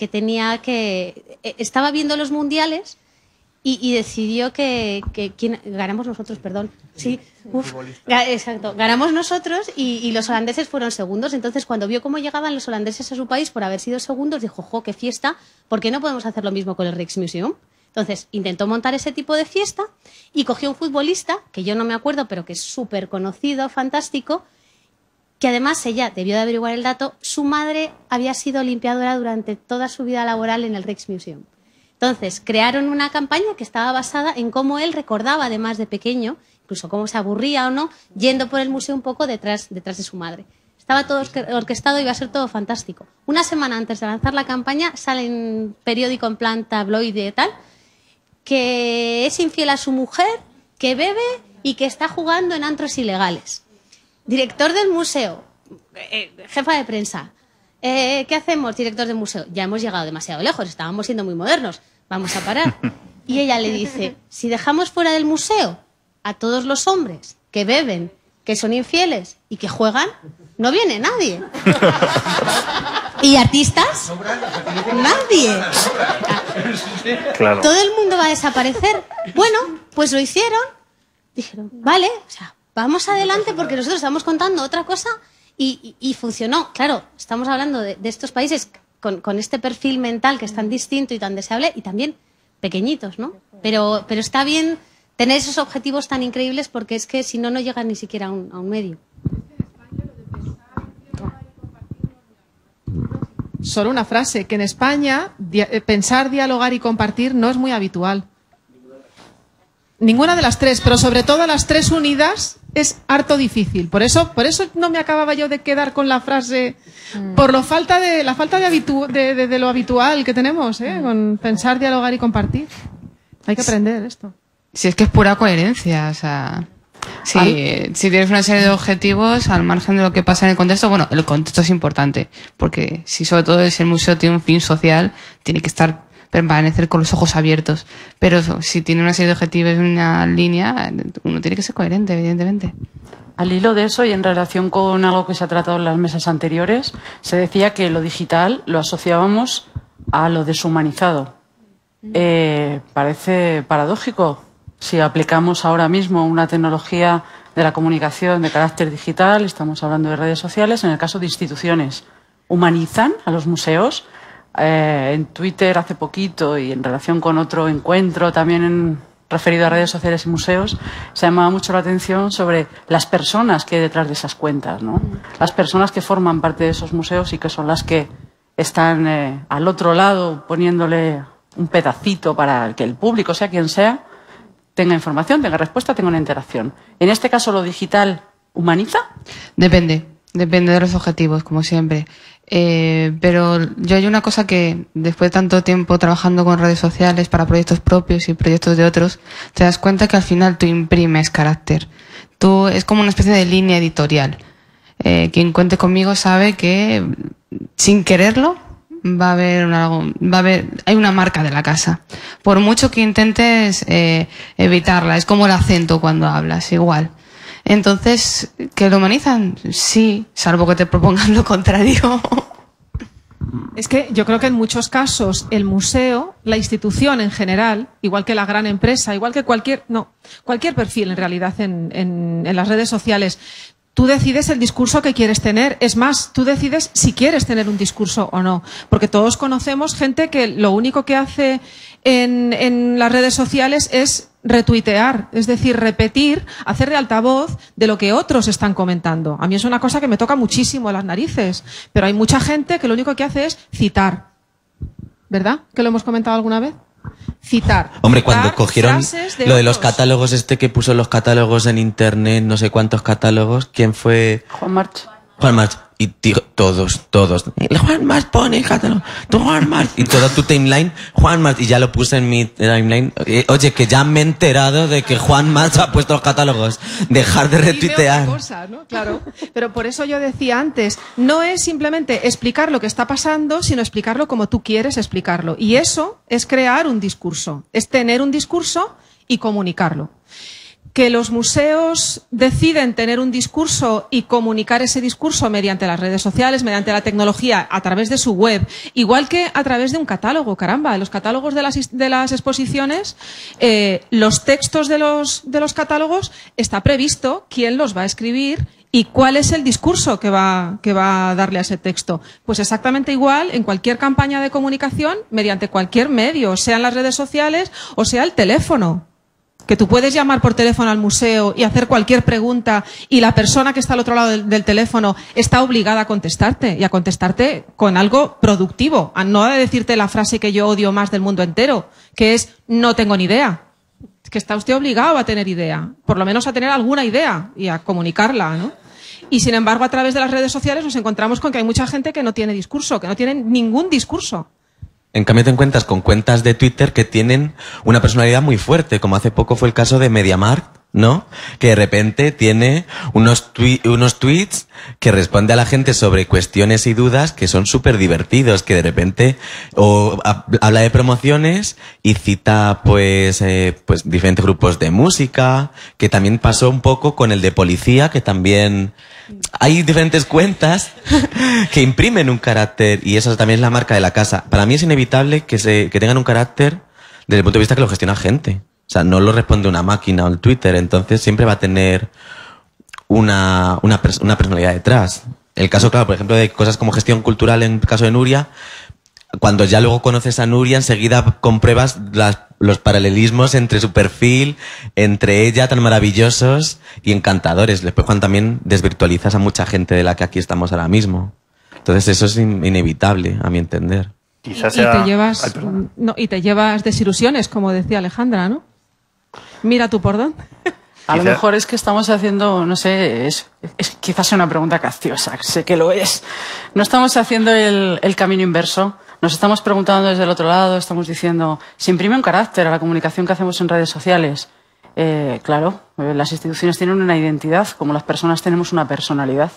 estaba viendo los mundiales y decidió que ganamos nosotros, perdón. Sí, exacto. Ganamos nosotros y los holandeses fueron segundos. Entonces, cuando vio cómo llegaban los holandeses a su país por haber sido segundos, dijo, ¡jo, qué fiesta! ¿Por qué no podemos hacer lo mismo con el Rijksmuseum? Entonces, intentó montar ese tipo de fiesta y cogió un futbolista, que yo no me acuerdo, pero que es súper conocido, fantástico, que además ella debió de averiguar el dato, su madre había sido limpiadora durante toda su vida laboral en el Rijksmuseum. Entonces, crearon una campaña que estaba basada en cómo él recordaba, además de pequeño, incluso cómo se aburría o no, yendo por el museo un poco detrás de su madre. Estaba todo orquestado y iba a ser todo fantástico. Una semana antes de lanzar la campaña, sale en un periódico en plan tabloide y tal, que es infiel a su mujer, que bebe y que está jugando en antros ilegales. Director del museo, jefa de prensa. ¿Qué hacemos, director del museo? Ya hemos llegado demasiado lejos, estábamos siendo muy modernos, vamos a parar. Y ella le dice, si dejamos fuera del museo a todos los hombres que beben, que son infieles y que juegan, no viene nadie. ¿Y artistas? Nadie. Claro. Todo el mundo va a desaparecer. Bueno, pues lo hicieron. Dijeron, vale, o sea, vamos adelante porque nosotros estamos contando otra cosa y funcionó. Claro, estamos hablando de estos países con este perfil mental que es tan distinto y tan deseable y también pequeñitos, ¿no? Pero está bien tener esos objetivos tan increíbles porque es que si no, no llegan ni siquiera a un medio. Solo una frase, que en España pensar, dialogar y compartir no es muy habitual. Ninguna de las tres, pero sobre todo las tres unidas es harto difícil. Por eso no me acababa yo de quedar con la frase, por la falta de lo habitual que tenemos, con pensar, dialogar y compartir. Hay que aprender esto. Si es que es pura coherencia, o sea... Si tienes una serie de objetivos al margen de lo que pasa en el contexto, bueno, el contexto es importante, porque si sobre todo el museo tiene un fin social, tiene que permanecer con los ojos abiertos. Pero eso, si tiene una serie de objetivos en una línea, uno tiene que ser coherente, evidentemente. Al hilo de eso y en relación con algo que se ha tratado en las mesas anteriores, se decía que lo digital lo asociábamos a lo deshumanizado. Parece paradójico. Si aplicamos ahora mismo una tecnología de la comunicación de carácter digital, estamos hablando de redes sociales, en el caso de instituciones, humanizan a los museos. En Twitter hace poquito y en relación con otro encuentro también referido a redes sociales y museos, se llamaba mucho la atención sobre las personas que hay detrás de esas cuentas, ¿no? Las personas que forman parte de esos museos y que son las que están al otro lado poniéndole un pedacito para que el público, sea quien sea, tenga información, tenga respuesta, tenga una interacción. En este caso, ¿lo digital humaniza? Depende de los objetivos, como siempre. Pero yo hay una cosa que, después de tanto tiempo trabajando con redes sociales para proyectos propios y proyectos de otros, te das cuenta que al final tú imprimes carácter. Es como una especie de línea editorial. Quien cuente conmigo sabe que, sin quererlo, hay una marca de la casa. Por mucho que intentes evitarla, es como el acento cuando hablas, igual. Entonces, ¿que lo humanizan? Sí, salvo que te propongan lo contrario. Es que yo creo que en muchos casos el museo, la institución en general, igual que la gran empresa, igual que cualquier perfil en realidad en las redes sociales, tú decides el discurso que quieres tener. Es más, tú decides si quieres tener un discurso o no. Porque todos conocemos gente que lo único que hace en las redes sociales es retuitear, es decir, repetir, hacer de altavoz de lo que otros están comentando. A mí es una cosa que me toca muchísimo las narices, pero hay mucha gente que lo único que hace es citar. ¿Verdad? ¿Que lo hemos comentado alguna vez? Citar. Hombre, cuando cogieron lo de los catálogos, que puso los catálogos en internet, no sé cuántos catálogos, ¿quién fue? Juan March. Juan March. Y tío, todos. El Juan Mas pone el catálogo. Juan Mas. Y toda tu timeline, Juan Mas. Y ya lo puse en mi timeline. Oye, que ya me he enterado de que Juan Mas ha puesto los catálogos. Dejar de retuitear. Dime otra cosa, ¿no? Claro. Pero por eso yo decía antes, no es simplemente explicar lo que está pasando, sino explicarlo como tú quieres explicarlo. Y eso es crear un discurso. Es tener un discurso y comunicarlo. Que los museos deciden tener un discurso y comunicar ese discurso mediante las redes sociales, mediante la tecnología, a través de su web, igual que a través de un catálogo, caramba. En los catálogos de las exposiciones, los textos de los catálogos está previsto quién los va a escribir y cuál es el discurso que va a darle a ese texto. Pues exactamente igual en cualquier campaña de comunicación, mediante cualquier medio, sean las redes sociales o sea el teléfono. Que tú puedes llamar por teléfono al museo y hacer cualquier pregunta y la persona que está al otro lado del teléfono está obligada a contestarte y a contestarte con algo productivo, a no a decirte la frase que yo odio más del mundo entero, que es no tengo ni idea. Es que está usted obligado a tener idea, por lo menos a tener alguna idea y a comunicarla, ¿no? Y sin embargo, a través de las redes sociales nos encontramos con que hay mucha gente que no tiene discurso, que no tiene ningún discurso. En cambio te encuentras con cuentas de Twitter que tienen una personalidad muy fuerte, como hace poco fue el caso de MediaMarkt, ¿no? Que de repente tiene unos tweets que responde a la gente sobre cuestiones y dudas que son súper divertidos, que de repente habla de promociones y cita pues diferentes grupos de música, que también pasó un poco con el de policía, que también hay diferentes cuentas que imprimen un carácter y eso también es la marca de la casa. Para mí es inevitable que tengan un carácter desde el punto de vista que lo gestiona gente. O sea, no lo responde una máquina o el Twitter, entonces siempre va a tener una personalidad detrás. El caso, claro, por ejemplo, de cosas como gestión cultural en el caso de Nuria, cuando ya luego conoces a Nuria, enseguida compruebas los paralelismos entre su perfil, entre ella, tan maravillosos y encantadores. Después cuando también desvirtualizas a mucha gente de la que aquí estamos ahora mismo. Entonces eso es inevitable, a mi entender. Quizás sea... y te llevas desilusiones, como decía Alejandra, ¿no? Mira tú por dónde. A lo mejor es que estamos haciendo, no sé, es quizás sea una pregunta capciosa, sé que lo es. No estamos haciendo el camino inverso. Nos estamos preguntando desde el otro lado, estamos diciendo, ¿se imprime un carácter a la comunicación que hacemos en redes sociales? Claro, las instituciones tienen una identidad, como las personas tenemos una personalidad.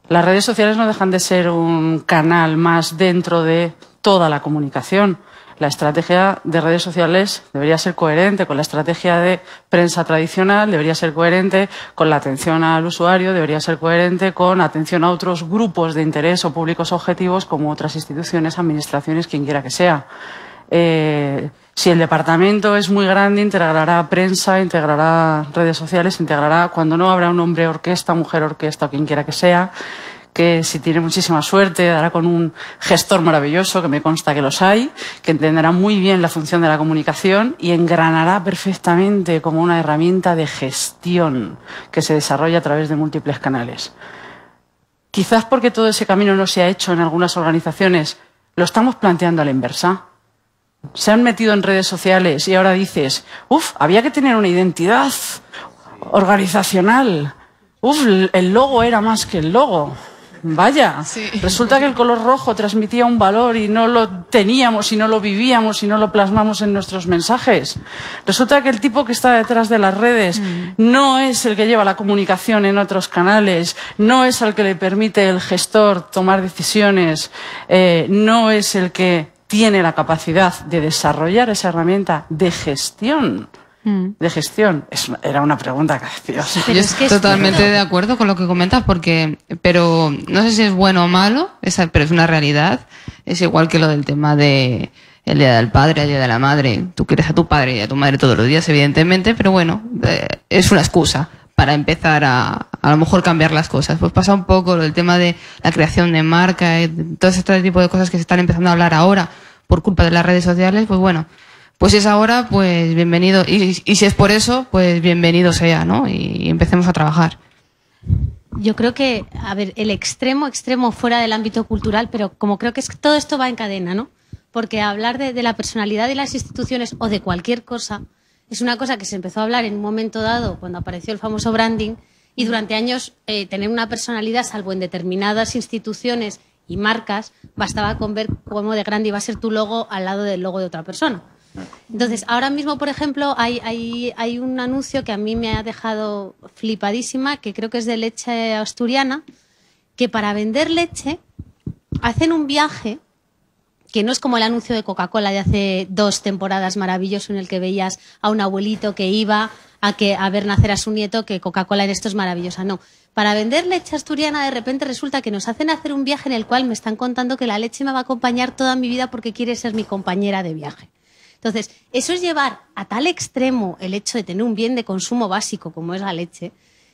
Las redes sociales no dejan de ser un canal más dentro de toda la comunicación. La estrategia de redes sociales debería ser coherente con la estrategia de prensa tradicional, debería ser coherente con la atención al usuario, debería ser coherente con atención a otros grupos de interés o públicos objetivos como otras instituciones, administraciones, quien quiera que sea. Si el departamento es muy grande, integrará prensa, integrará redes sociales, integrará, cuando no habrá un hombre orquesta, mujer orquesta o quien quiera que sea, que si tiene muchísima suerte dará con un gestor maravilloso, que me consta que los hay, que entenderá muy bien la función de la comunicación y engranará perfectamente como una herramienta de gestión que se desarrolla a través de múltiples canales. Quizás porque todo ese camino no se ha hecho en algunas organizaciones, lo estamos planteando a la inversa. Se han metido en redes sociales y ahora dices, había que tener una identidad organizacional. El logo era más que el logo. Vaya, sí. Resulta que el color rojo transmitía un valor y no lo teníamos y no lo vivíamos y no lo plasmamos en nuestros mensajes. Resulta que el tipo que está detrás de las redes no es el que lleva la comunicación en otros canales, no es el que le permite el gestor tomar decisiones, no es el que tiene la capacidad de desarrollar esa herramienta de gestión. Era una pregunta capciosa. Yo estoy totalmente de acuerdo con lo que comentas, pero no sé si es bueno o malo, pero es una realidad. Es igual que lo del tema de el Día del Padre, el Día de la Madre. Tú quieres a tu padre y a tu madre todos los días, evidentemente, pero bueno, es una excusa para empezar a lo mejor cambiar las cosas. Pues pasa un poco el tema de la creación de marca, todo este tipo de cosas que se están empezando a hablar ahora por culpa de las redes sociales, pues bueno. Pues si es ahora, pues bienvenido. Y si es por eso, pues bienvenido sea, ¿no? Y empecemos a trabajar. Yo creo que, el extremo fuera del ámbito cultural, pero como creo que todo esto va en cadena, ¿no? Porque hablar de la personalidad de las instituciones o de cualquier cosa es una cosa que se empezó a hablar en un momento dado cuando apareció el famoso branding Y durante años tener una personalidad, salvo en determinadas instituciones y marcas, bastaba con ver cómo de grande iba a ser tu logo al lado del logo de otra persona. Entonces, ahora mismo, por ejemplo, hay un anuncio que a mí me ha dejado flipadísima, que creo que es de leche asturiana, que para vender leche hacen un viaje que no es como el anuncio de Coca-Cola de hace 2 temporadas maravilloso en el que veías a un abuelito que iba a ver nacer a su nieto, que Coca-Cola en esto es maravillosa. No, para vender leche asturiana de repente resulta que nos hacen hacer un viaje en el cual me están contando que la leche me va a acompañar toda mi vida porque quiere ser mi compañera de viaje. Entonces, eso es llevar a tal extremo el hecho de tener un bien de consumo básico como es la leche,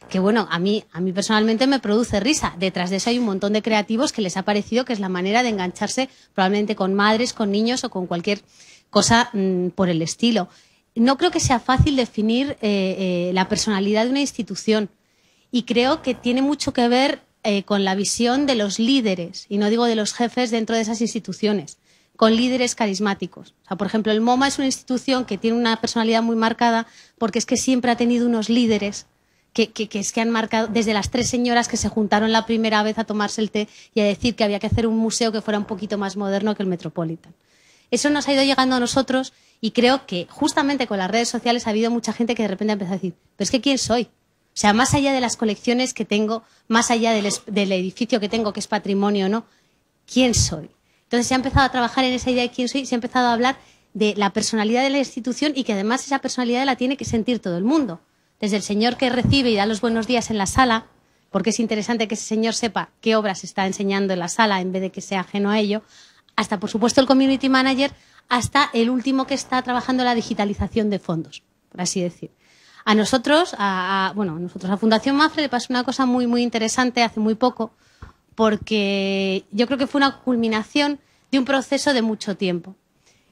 que bueno, a mí personalmente me produce risa. Detrás de eso hay un montón de creativos que les ha parecido que es la manera de engancharse probablemente con madres, con niños o con cualquier cosa por el estilo. No creo que sea fácil definir la personalidad de una institución y creo que tiene mucho que ver con la visión de los líderes, y no digo de los jefes dentro de esas instituciones, con líderes carismáticos. O sea, por ejemplo, el MoMA es una institución que tiene una personalidad muy marcada porque es que siempre ha tenido unos líderes que han marcado, desde las 3 señoras que se juntaron la primera vez a tomarse el té y a decir que había que hacer un museo que fuera un poquito más moderno que el Metropolitan. Eso nos ha ido llegando a nosotros y creo que justamente con las redes sociales ha habido mucha gente que de repente ha empezado a decir, pero es que ¿quién soy? O sea, más allá de las colecciones que tengo, más allá del edificio que tengo, que es patrimonio, ¿no? ¿Quién soy? Entonces se ha empezado a trabajar en esa idea de quién soy, se ha empezado a hablar de la personalidad de la institución y que además esa personalidad la tiene que sentir todo el mundo. Desde el señor que recibe y da los buenos días en la sala, porque es interesante que ese señor sepa qué obras está enseñando en la sala en vez de que sea ajeno a ello, hasta por supuesto el community manager, hasta el último que está trabajando la digitalización de fondos, por así decir. A nosotros, a Fundación Mapfre le pasó una cosa muy, muy interesante hace muy poco, porque yo creo que fue una culminación de un proceso de mucho tiempo.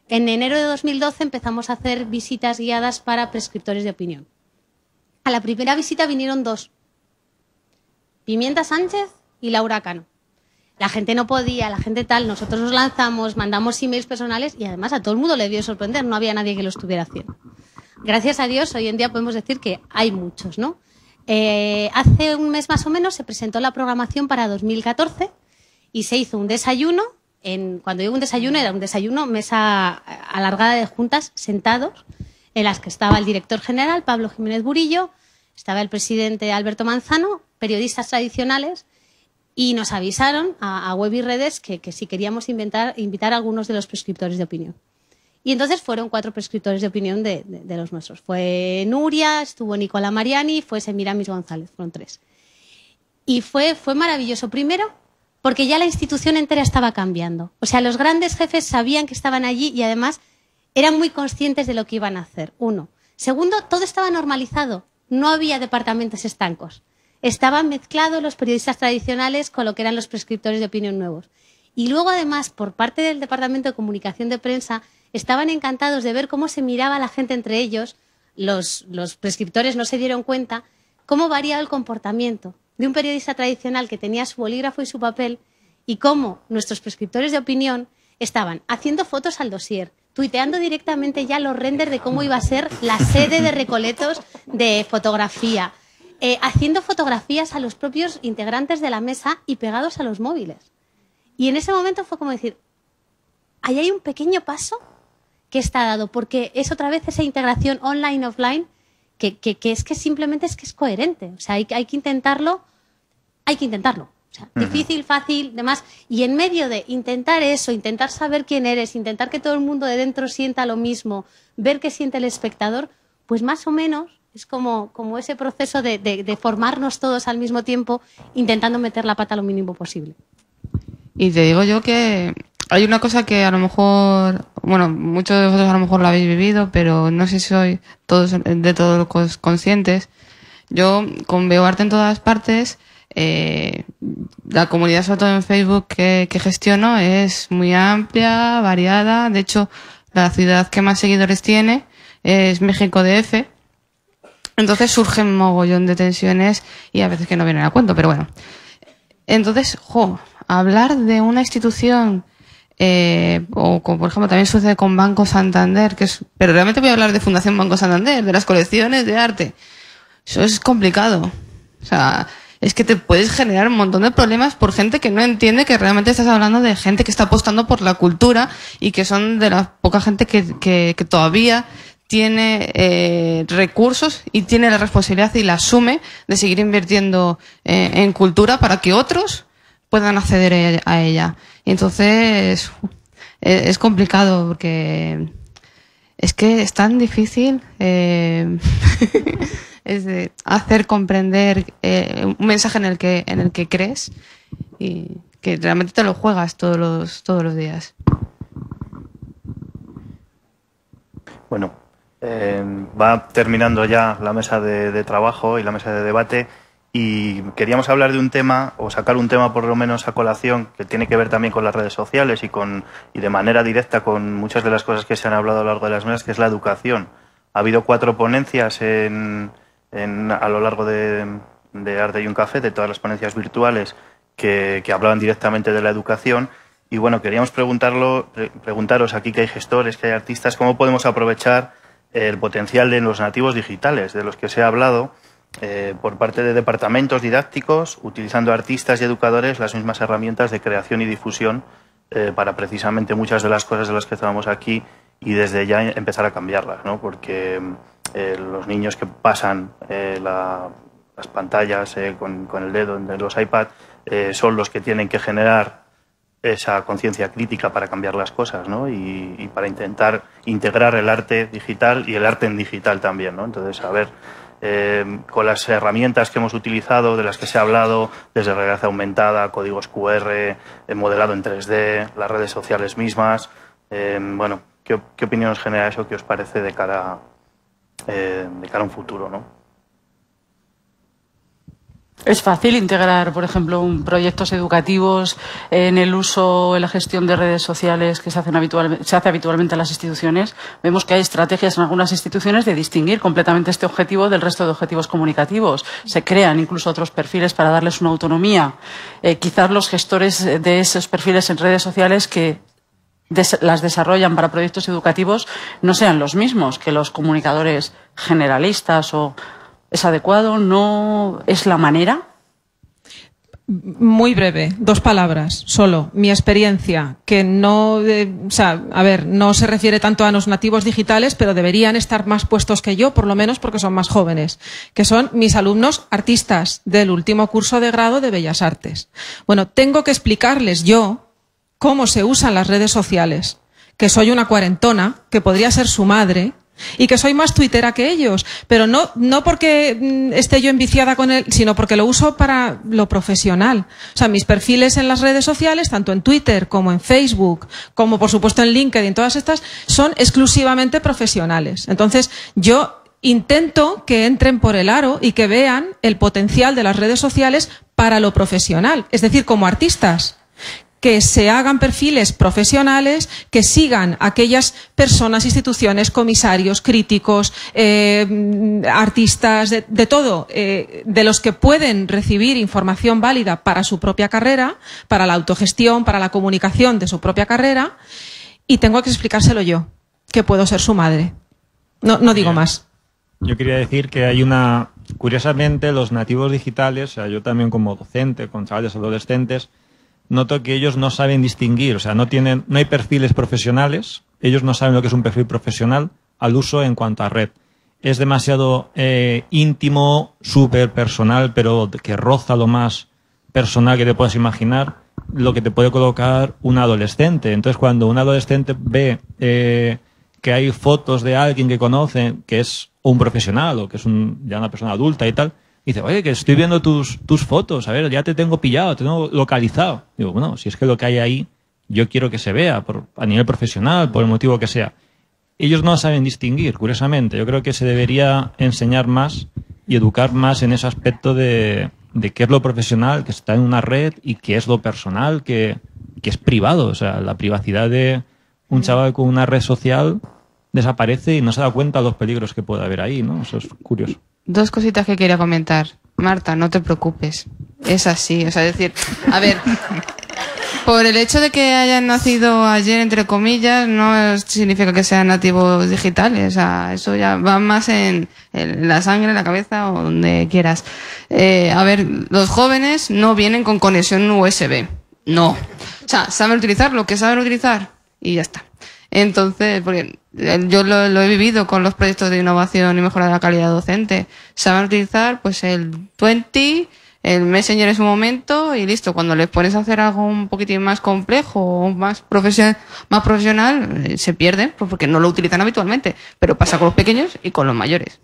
En enero de 2012 empezamos a hacer visitas guiadas para prescriptores de opinión. A la primera visita vinieron 2, Pimienta Sánchez y Laura Cano. La gente no podía, la gente tal, nosotros nos lanzamos, mandamos emails personales y además a todo el mundo le debió sorprender, no había nadie que lo estuviera haciendo. Gracias a Dios, hoy en día podemos decir que hay muchos, ¿no? Hace un mes más o menos se presentó la programación para 2014 y se hizo un desayuno. Cuando digo un desayuno, era un desayuno, mesa alargada de juntas, sentados, en las que estaba el director general, Pablo Jiménez Burillo, estaba el presidente Alberto Manzano, periodistas tradicionales, y nos avisaron a Web y Redes que si queríamos invitar a algunos de los prescriptores de opinión. Y entonces fueron 4 prescriptores de opinión de los nuestros. Fue Nuria, estuvo Nicola Mariani, fue Semiramis González, fueron 3. Y fue maravilloso. Primero, porque ya la institución entera estaba cambiando. O sea, los grandes jefes sabían que estaban allí y además eran muy conscientes de lo que iban a hacer. 1. Segundo, todo estaba normalizado. No había departamentos estancos. Estaban mezclados los periodistas tradicionales con lo que eran los prescriptores de opinión nuevos. Y luego, además, por parte del Departamento de Comunicación de Prensa, estaban encantados de ver cómo se miraba la gente entre ellos. Los prescriptores no se dieron cuenta cómo variaba el comportamiento de un periodista tradicional que tenía su bolígrafo y su papel y cómo nuestros prescriptores de opinión estaban haciendo fotos al dossier, tuiteando directamente ya los renders de cómo iba a ser la sede de Recoletos de fotografía, haciendo fotografías a los propios integrantes de la mesa y pegados a los móviles. Y en ese momento fue como decir, ahí hay un pequeño paso que está dado, porque es otra vez esa integración online-offline que es que simplemente es coherente. O sea, hay que intentarlo, O sea, difícil, fácil, demás. Y en medio de intentar eso, intentar saber quién eres, intentar que todo el mundo de dentro sienta lo mismo, ver qué siente el espectador, pues más o menos es como ese proceso de formarnos todos al mismo tiempo, intentando meter la pata lo mínimo posible. Y te digo yo que hay una cosa que a lo mejor, bueno, muchos de vosotros a lo mejor lo habéis vivido, pero no sé si sois todos conscientes. Yo, veo arte en todas partes, la comunidad, sobre todo en Facebook, que gestiono es muy amplia, variada. De hecho, la ciudad que más seguidores tiene es México DF. Entonces surgen mogollón de tensiones y a veces que no vienen a cuento, pero bueno. Entonces, hablar de una institución, o como por ejemplo también sucede con Banco Santander, pero realmente voy a hablar de Fundación Banco Santander, de las colecciones de arte. Eso es complicado. O sea, es que te puedes generar un montón de problemas por gente que no entiende que realmente estás hablando de gente que está apostando por la cultura y que son de la poca gente que todavía tiene recursos y tiene la responsabilidad y la asume de seguir invirtiendo en cultura para que otros puedan acceder a ella. Y entonces es complicado porque es que es tan difícil es de hacer comprender un mensaje en el que crees y que realmente te lo juegas todos los días. Bueno, va terminando ya la mesa de trabajo y la mesa de debate y queríamos hablar de un tema o sacar un tema por lo menos a colación que tiene que ver también con las redes sociales y de manera directa con muchas de las cosas que se han hablado a lo largo de las mesas, que es la educación. Ha habido 4 ponencias a lo largo de Arte y un Café, de todas las ponencias virtuales que hablaban directamente de la educación. Y bueno, queríamos preguntaros aquí que hay gestores, que hay artistas, cómo podemos aprovechar el potencial de los nativos digitales, de los que se ha hablado, por parte de departamentos didácticos, utilizando artistas y educadores las mismas herramientas de creación y difusión para precisamente muchas de las cosas de las que estábamos aquí y desde ya empezar a cambiarlas, ¿no? Porque los niños que pasan las pantallas con el dedo en los iPad son los que tienen que generar esa conciencia crítica para cambiar las cosas, ¿no? Y para intentar integrar el arte digital y el arte en digital también, ¿no? Entonces, a ver, con las herramientas que hemos utilizado, de las que se ha hablado, desde realidad aumentada, códigos QR, modelado en 3D, las redes sociales mismas, bueno, ¿qué opinión os genera eso? ¿Qué os parece de cara a un futuro, ¿no? Es fácil integrar, por ejemplo, proyectos educativos en el uso, en la gestión de redes sociales que se hace habitualmente en las instituciones. Vemos que hay estrategias en algunas instituciones de distinguir completamente este objetivo del resto de objetivos comunicativos. Se crean incluso otros perfiles para darles una autonomía. Quizás los gestores de esos perfiles en redes sociales que las desarrollan para proyectos educativos no sean los mismos que los comunicadores generalistas o... ¿Es adecuado? ¿No es la manera? Muy breve, 2 palabras, solo. Mi experiencia, que no, no se refiere tanto a los nativos digitales, pero deberían estar más puestos que yo, por lo menos porque son más jóvenes, que son mis alumnos artistas del último curso de grado de Bellas Artes. Bueno, tengo que explicarles yo cómo se usan las redes sociales, que soy una cuarentona, que podría ser su madre, y que soy más tuitera que ellos, pero no porque esté yo enviciada con él, sino porque lo uso para lo profesional. O sea, mis perfiles en las redes sociales, tanto en Twitter como en Facebook, como por supuesto en LinkedIn, todas estas, son exclusivamente profesionales. Entonces, yo intento que entren por el aro y que vean el potencial de las redes sociales para lo profesional, es decir, como artistas. Que se hagan perfiles profesionales, que sigan aquellas personas, instituciones, comisarios, críticos, artistas, de todo, de los que pueden recibir información válida para su propia carrera, para la autogestión, para la comunicación de su propia carrera, y tengo que explicárselo yo, que puedo ser su madre. No digo más. Yo quería decir que curiosamente, los nativos digitales, o sea, yo también como docente, con chavales adolescentes, noto que ellos no saben distinguir, o sea, no hay perfiles profesionales, ellos no saben lo que es un perfil profesional al uso en cuanto a red. Es demasiado íntimo, súper personal, pero que roza lo más personal que te puedas imaginar, lo que te puede colocar un adolescente. Entonces, cuando un adolescente ve que hay fotos de alguien que conoce, que es un profesional o que es ya una persona adulta y tal, dice, oye, que estoy viendo tus fotos, a ver, ya te tengo pillado, te tengo localizado. Digo, bueno, si es que lo que hay ahí, yo quiero que se vea a nivel profesional, por el motivo que sea. Ellos no saben distinguir, curiosamente. Yo creo que se debería enseñar más y educar más en ese aspecto de qué es lo profesional, que está en una red, y qué es lo personal, que es privado. O sea, la privacidad de un chaval con una red social desaparece y no se da cuenta de los peligros que puede haber ahí, ¿no? Eso es curioso. 2 cositas que quería comentar. Marta, no te preocupes. Es así. O sea, es decir, a ver, por el hecho de que hayan nacido ayer, entre comillas, no significa que sean nativos digitales. O sea, eso ya va más en la sangre, en la cabeza o donde quieras. A ver, los jóvenes no vienen con conexión USB. No. O sea, saben utilizar lo que saben utilizar y ya está. Entonces, porque yo lo he vivido con los proyectos de innovación y mejora de la calidad docente. Saben utilizar pues el 20, el Messenger en su momento y listo. Cuando les pones a hacer algo un poquitín más complejo o más profesional, se pierden porque no lo utilizan habitualmente. Pero pasa con los pequeños y con los mayores.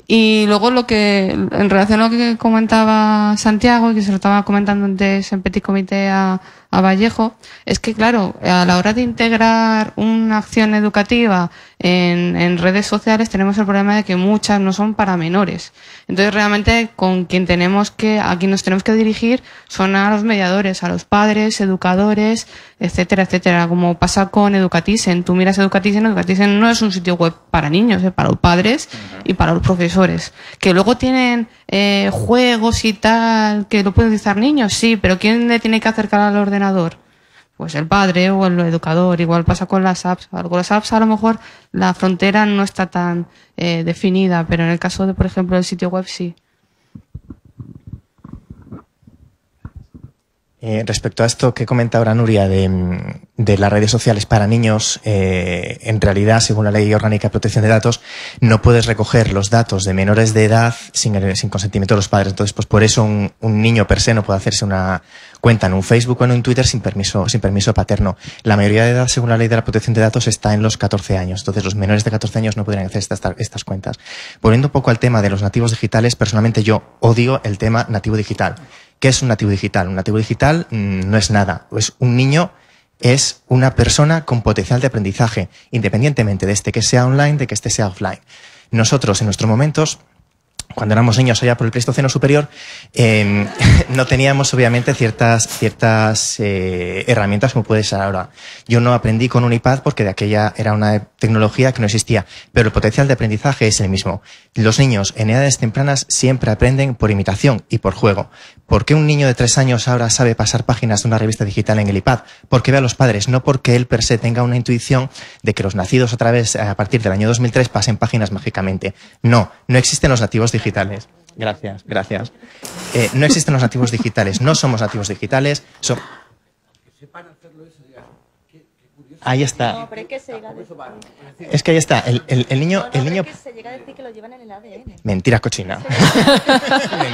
Y luego en relación a lo que comentaba Santiago, y que se lo estaba comentando antes en Petit Comité a Vallejo, es que claro, a la hora de integrar una acción educativa en redes sociales tenemos el problema de que muchas no son para menores. Entonces realmente a quien nos tenemos que dirigir son a los mediadores, a los padres, educadores, etcétera, etcétera, como pasa con Educatizen. Tú miras Educatizen no es un sitio web para niños, para los padres y para los profesores. Que luego tienen juegos y tal, que lo pueden utilizar niños, sí, pero ¿quién le tiene que acercar al ordenador? Pues el padre o el educador. Igual pasa con las apps. Con las apps a lo mejor la frontera no está tan definida, pero en el caso de, por ejemplo, el sitio web sí. Respecto a esto que comenta ahora Nuria de las redes sociales para niños, en realidad, según la Ley Orgánica de Protección de Datos, no puedes recoger los datos de menores de edad sin consentimiento de los padres. Entonces, pues por eso un niño per se no puede hacerse una cuenta en un Facebook o en un Twitter sin permiso paterno. La mayoría de edad, según la Ley de la Protección de Datos, está en los 14 años. Entonces, los menores de 14 años no podrían hacer estas cuentas. Volviendo un poco al tema de los nativos digitales, personalmente yo odio el tema nativo digital. ¿Qué es un nativo digital? Un nativo digital no es nada. Un niño es una persona con potencial de aprendizaje, independientemente de que sea online, de que sea offline. Nosotros, en nuestros momentos, cuando éramos niños allá por el Pleistoceno superior, no teníamos obviamente ciertas herramientas como puede ser ahora. Yo no aprendí con un iPad porque de aquella era una tecnología que no existía, pero el potencial de aprendizaje es el mismo. Los niños en edades tempranas siempre aprenden por imitación y por juego. ¿Por qué un niño de 3 años ahora sabe pasar páginas de una revista digital en el iPad? Porque ve a los padres, no porque él per se tenga una intuición de que los nacidos a partir del año 2003 pasen páginas mágicamente. No existen los nativos digitales. Gracias. No existen los nativos digitales, no somos nativos digitales. Ahí está. Es que ahí está. El niño. Se llega a decir que lo llevan en el ADN. Mentira cochina.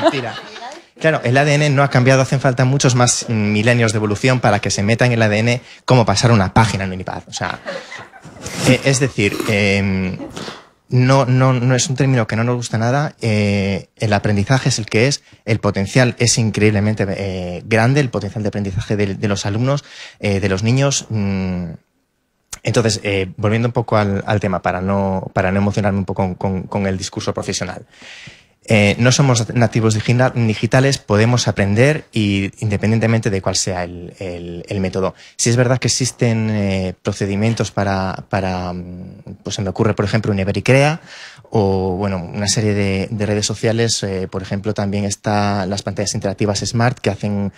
Mentira. Claro, el ADN no ha cambiado, hacen falta muchos más milenios de evolución para que se meta en el ADN cómo pasar una página en un iPad. O sea, es decir, no es un término que no nos gusta nada. El aprendizaje es el que es, el potencial es increíblemente grande, el potencial de aprendizaje de los alumnos, de los niños. Entonces, volviendo un poco al tema, para no emocionarme un poco con el discurso profesional. No somos nativos digitales, podemos aprender independientemente de cuál sea el método. Si es verdad que existen procedimientos para pues se me ocurre, por ejemplo, un Ibericrea o una serie de redes sociales. Por ejemplo, también están las pantallas interactivas Smart, que hacen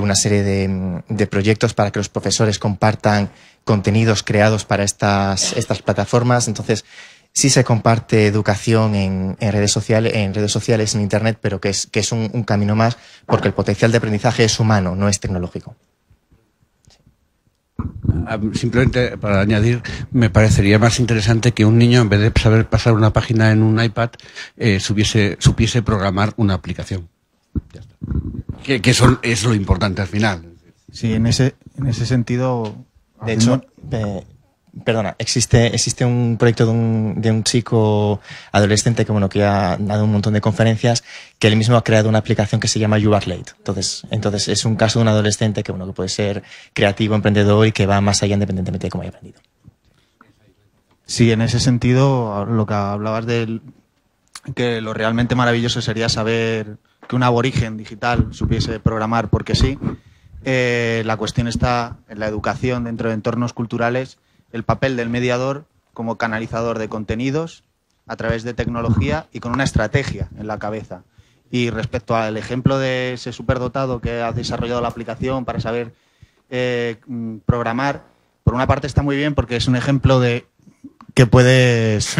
una serie de proyectos para que los profesores compartan contenidos creados para estas plataformas. Entonces, sí se comparte educación en redes sociales, en Internet, pero que es un camino más, porque el potencial de aprendizaje es humano, no es tecnológico. Simplemente para añadir, me parecería más interesante que un niño, en vez de saber pasar una página en un iPad, supiese programar una aplicación. Ya está. Que eso es lo importante al final. Sí, en ese sentido. De hecho, perdona, existe un proyecto de un chico adolescente que ha dado un montón de conferencias, que él mismo ha creado una aplicación que se llama You Are Late. Entonces es un caso de un adolescente que puede ser creativo, emprendedor y que va más allá independientemente de cómo haya aprendido. Sí, en ese sentido, lo que hablabas que lo realmente maravilloso sería saber que un aborigen digital supiese programar, porque sí. La cuestión está en la educación dentro de entornos culturales, el papel del mediador como canalizador de contenidos a través de tecnología y con una estrategia en la cabeza. Y respecto al ejemplo de ese superdotado que ha desarrollado la aplicación para saber programar, por una parte está muy bien porque es un ejemplo de que puedes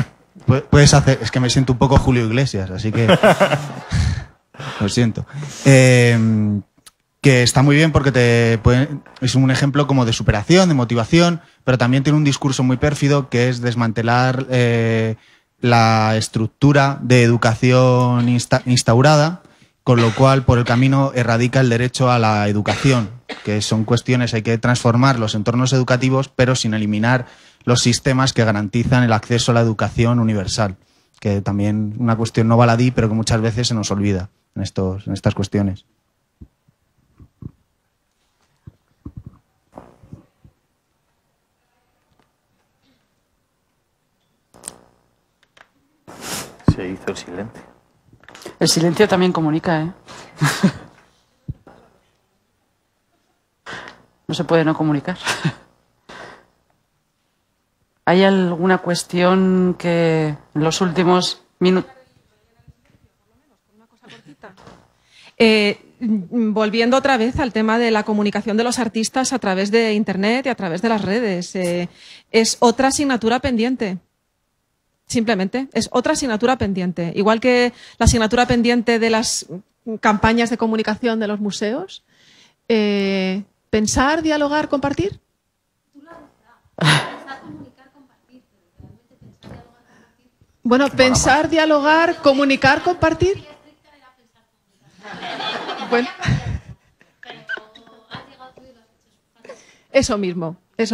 hacer. Es que me siento un poco Julio Iglesias, así que lo siento. Que está muy bien porque es un ejemplo como de superación, de motivación, pero también tiene un discurso muy pérfido que es desmantelar la estructura de educación instaurada, con lo cual por el camino erradica el derecho a la educación, que son cuestiones, hay que transformar los entornos educativos, pero sin eliminar los sistemas que garantizan el acceso a la educación universal, que también una cuestión no baladí, pero que muchas veces se nos olvida en estas cuestiones. Se hizo el silencio. El silencio también comunica, ¿eh? No se puede no comunicar. ¿Hay alguna cuestión que en los últimos minutos... Volviendo otra vez al tema de la comunicación de los artistas a través de Internet y a través de las redes, es otra asignatura pendiente. Simplemente, es otra asignatura pendiente. Igual que la asignatura pendiente de las campañas de comunicación de los museos. Pensar, dialogar, compartir. Bueno, pensar, dialogar, comunicar, compartir. Bueno. Eso mismo. Es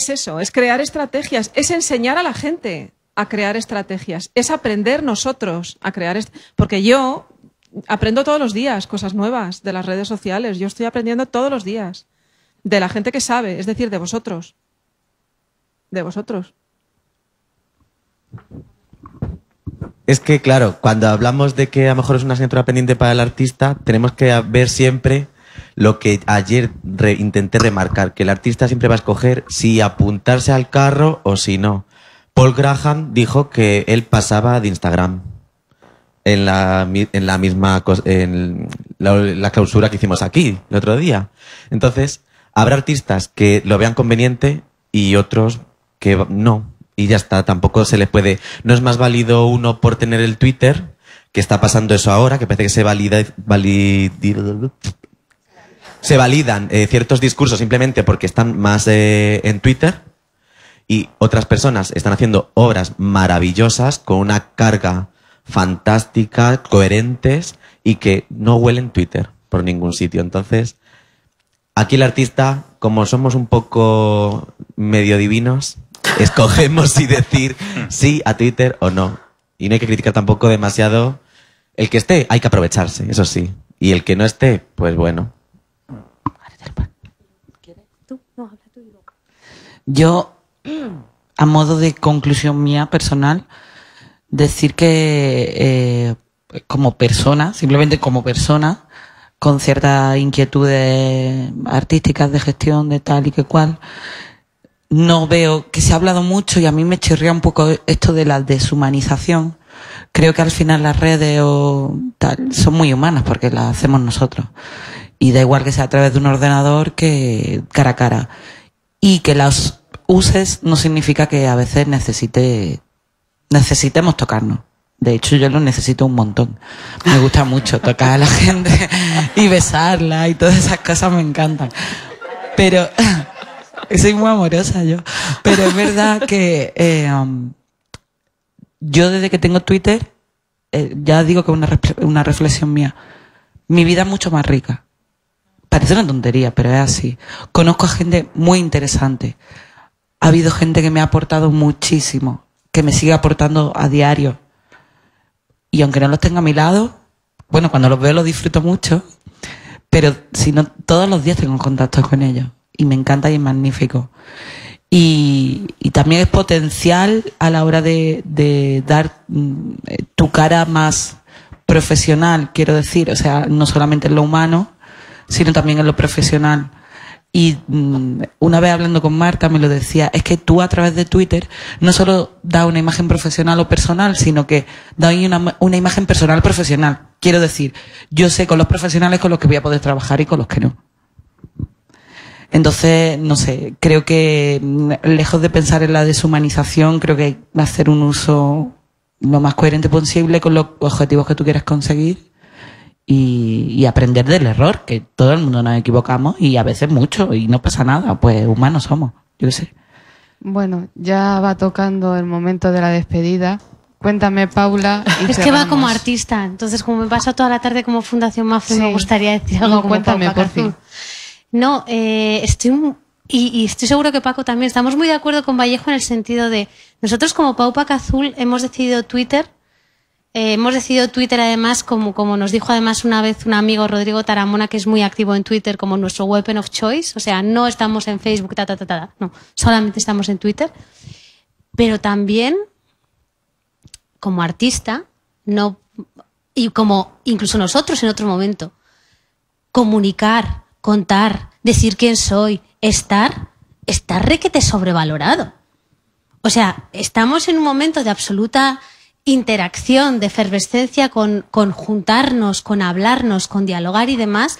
eso, es crear estrategias, es enseñar a la gente a crear estrategias, es aprender nosotros a crear porque yo aprendo todos los días cosas nuevas de las redes sociales, yo estoy aprendiendo todos los días de la gente que sabe, es decir, de vosotros. Es que, claro, cuando hablamos de que a lo mejor es una asignatura pendiente para el artista, tenemos que ver siempre lo que ayer intenté remarcar, que el artista siempre va a escoger si apuntarse al carro o si no. Paul Graham dijo que él pasaba de Instagram en la clausura que hicimos aquí el otro día. Entonces, habrá artistas que lo vean conveniente y otros que no. Y ya está, tampoco se les puede... No es más válido uno por tener el Twitter, que está pasando eso ahora, que parece que se validan ciertos discursos simplemente porque están más en Twitter, y otras personas están haciendo obras maravillosas con una carga fantástica, coherentes, y que no huelen Twitter por ningún sitio. Entonces, aquí el artista, como somos un poco medio divinos, escogemos si decir sí a Twitter o no. Y no hay que criticar tampoco demasiado. El que esté, hay que aprovecharse, eso sí. Y el que no esté, pues bueno. Yo, a modo de conclusión mía personal, decir que como persona, simplemente como persona, con ciertas inquietudes artísticas de gestión de tal y que cual, no veo que se ha hablado mucho y a mí me chirría un poco esto de la deshumanización. Creo que al final las redes o tal son muy humanas porque las hacemos nosotros. Y da igual que sea a través de un ordenador que cara a cara. Y que las uses no significa que a veces necesitemos tocarnos. De hecho, yo lo necesito un montón. Me gusta mucho tocar a la gente y besarla y todas esas cosas me encantan. Pero soy muy amorosa yo. Pero es verdad que yo desde que tengo Twitter, ya digo que es una reflexión mía, mi vida es mucho más rica. Parece una tontería, pero es así. Conozco a gente muy interesante. Ha habido gente que me ha aportado muchísimo, que me sigue aportando a diario. Y aunque no los tenga a mi lado, bueno, cuando los veo los disfruto mucho, pero si no, todos los días tengo contacto con ellos. Y me encanta y es magnífico. Y también es potencial a la hora de dar tu cara más profesional, quiero decir. O sea, no solamente en lo humano, sino también en lo profesional. Y una vez hablando con Marta me lo decía, es que tú a través de Twitter no solo das una imagen profesional o personal, sino que das una imagen personal profesional. Quiero decir, yo sé con los profesionales con los que voy a poder trabajar y con los que no. Entonces, no sé, creo que lejos de pensar en la deshumanización, creo que hay que hacer un uso lo más coherente posible con los objetivos que tú quieres conseguir y aprender del error, que todo el mundo nos equivocamos y a veces mucho y no pasa nada, pues humanos somos, yo qué sé. Bueno, ya va tocando el momento de la despedida. Cuéntame, Paula. Es que va como artista, entonces como me paso toda la tarde como Fundación Mafre, me gustaría decir algo. No, como cuéntame, Pau por Pacazul. fin. No, y estoy seguro que Paco también, estamos muy de acuerdo con Vallejo en el sentido de, nosotros como Pau Pacazul hemos decidido Twitter además, como nos dijo además una vez un amigo, Rodrigo Taramona, que es muy activo en Twitter como nuestro weapon of choice, o sea, no estamos en Facebook, no, solamente estamos en Twitter, pero también como artista, no, y como incluso nosotros en otro momento, comunicar, contar, decir quién soy, estar requete sobrevalorado. O sea, estamos en un momento de absoluta interacción, de efervescencia con juntarnos, con hablarnos, con dialogar y demás,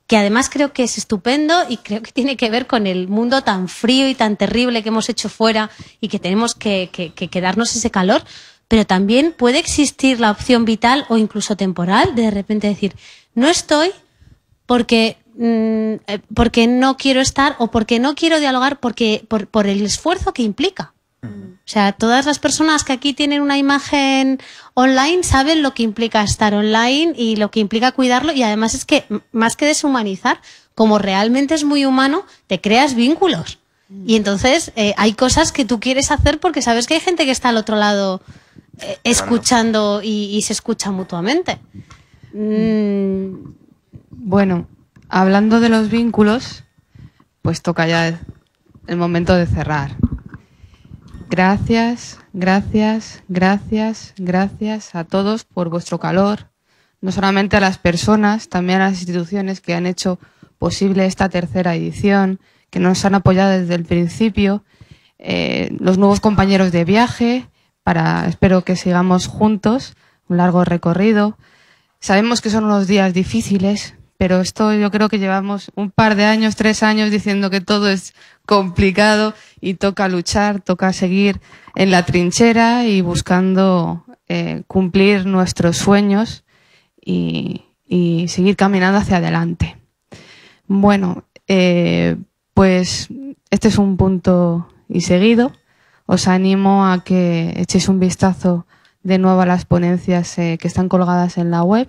que además creo que es estupendo y creo que tiene que ver con el mundo tan frío y tan terrible que hemos hecho fuera y que tenemos que darnos ese calor, pero también puede existir la opción vital o incluso temporal de repente decir, no estoy porque no quiero estar o porque no quiero dialogar por el esfuerzo que implica. O sea, todas las personas que aquí tienen una imagen online saben lo que implica estar online y lo que implica cuidarlo, y además es que más que deshumanizar, como realmente es muy humano, te creas vínculos. Y entonces hay cosas que tú quieres hacer porque sabes que hay gente que está al otro lado escuchando y se escucha mutuamente. Bueno, hablando de los vínculos, pues toca ya el momento de cerrar. Gracias, gracias, gracias, gracias a todos por vuestro calor, no solamente a las personas, también a las instituciones que han hecho posible esta tercera edición, que nos han apoyado desde el principio, los nuevos compañeros de viaje, espero que sigamos juntos un largo recorrido. Sabemos que son unos días difíciles, pero esto yo creo que llevamos un par de años, 3 años diciendo que todo es complicado y toca luchar, toca seguir en la trinchera y buscando cumplir nuestros sueños y seguir caminando hacia adelante. Bueno, pues este es un punto y seguido. Os animo a que echéis un vistazo de nuevo a las ponencias que están colgadas en la web.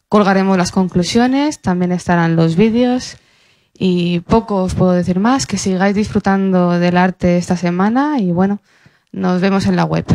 Colgaremos las conclusiones, también estarán los vídeos y poco os puedo decir más, que sigáis disfrutando del arte esta semana y bueno, nos vemos en la web.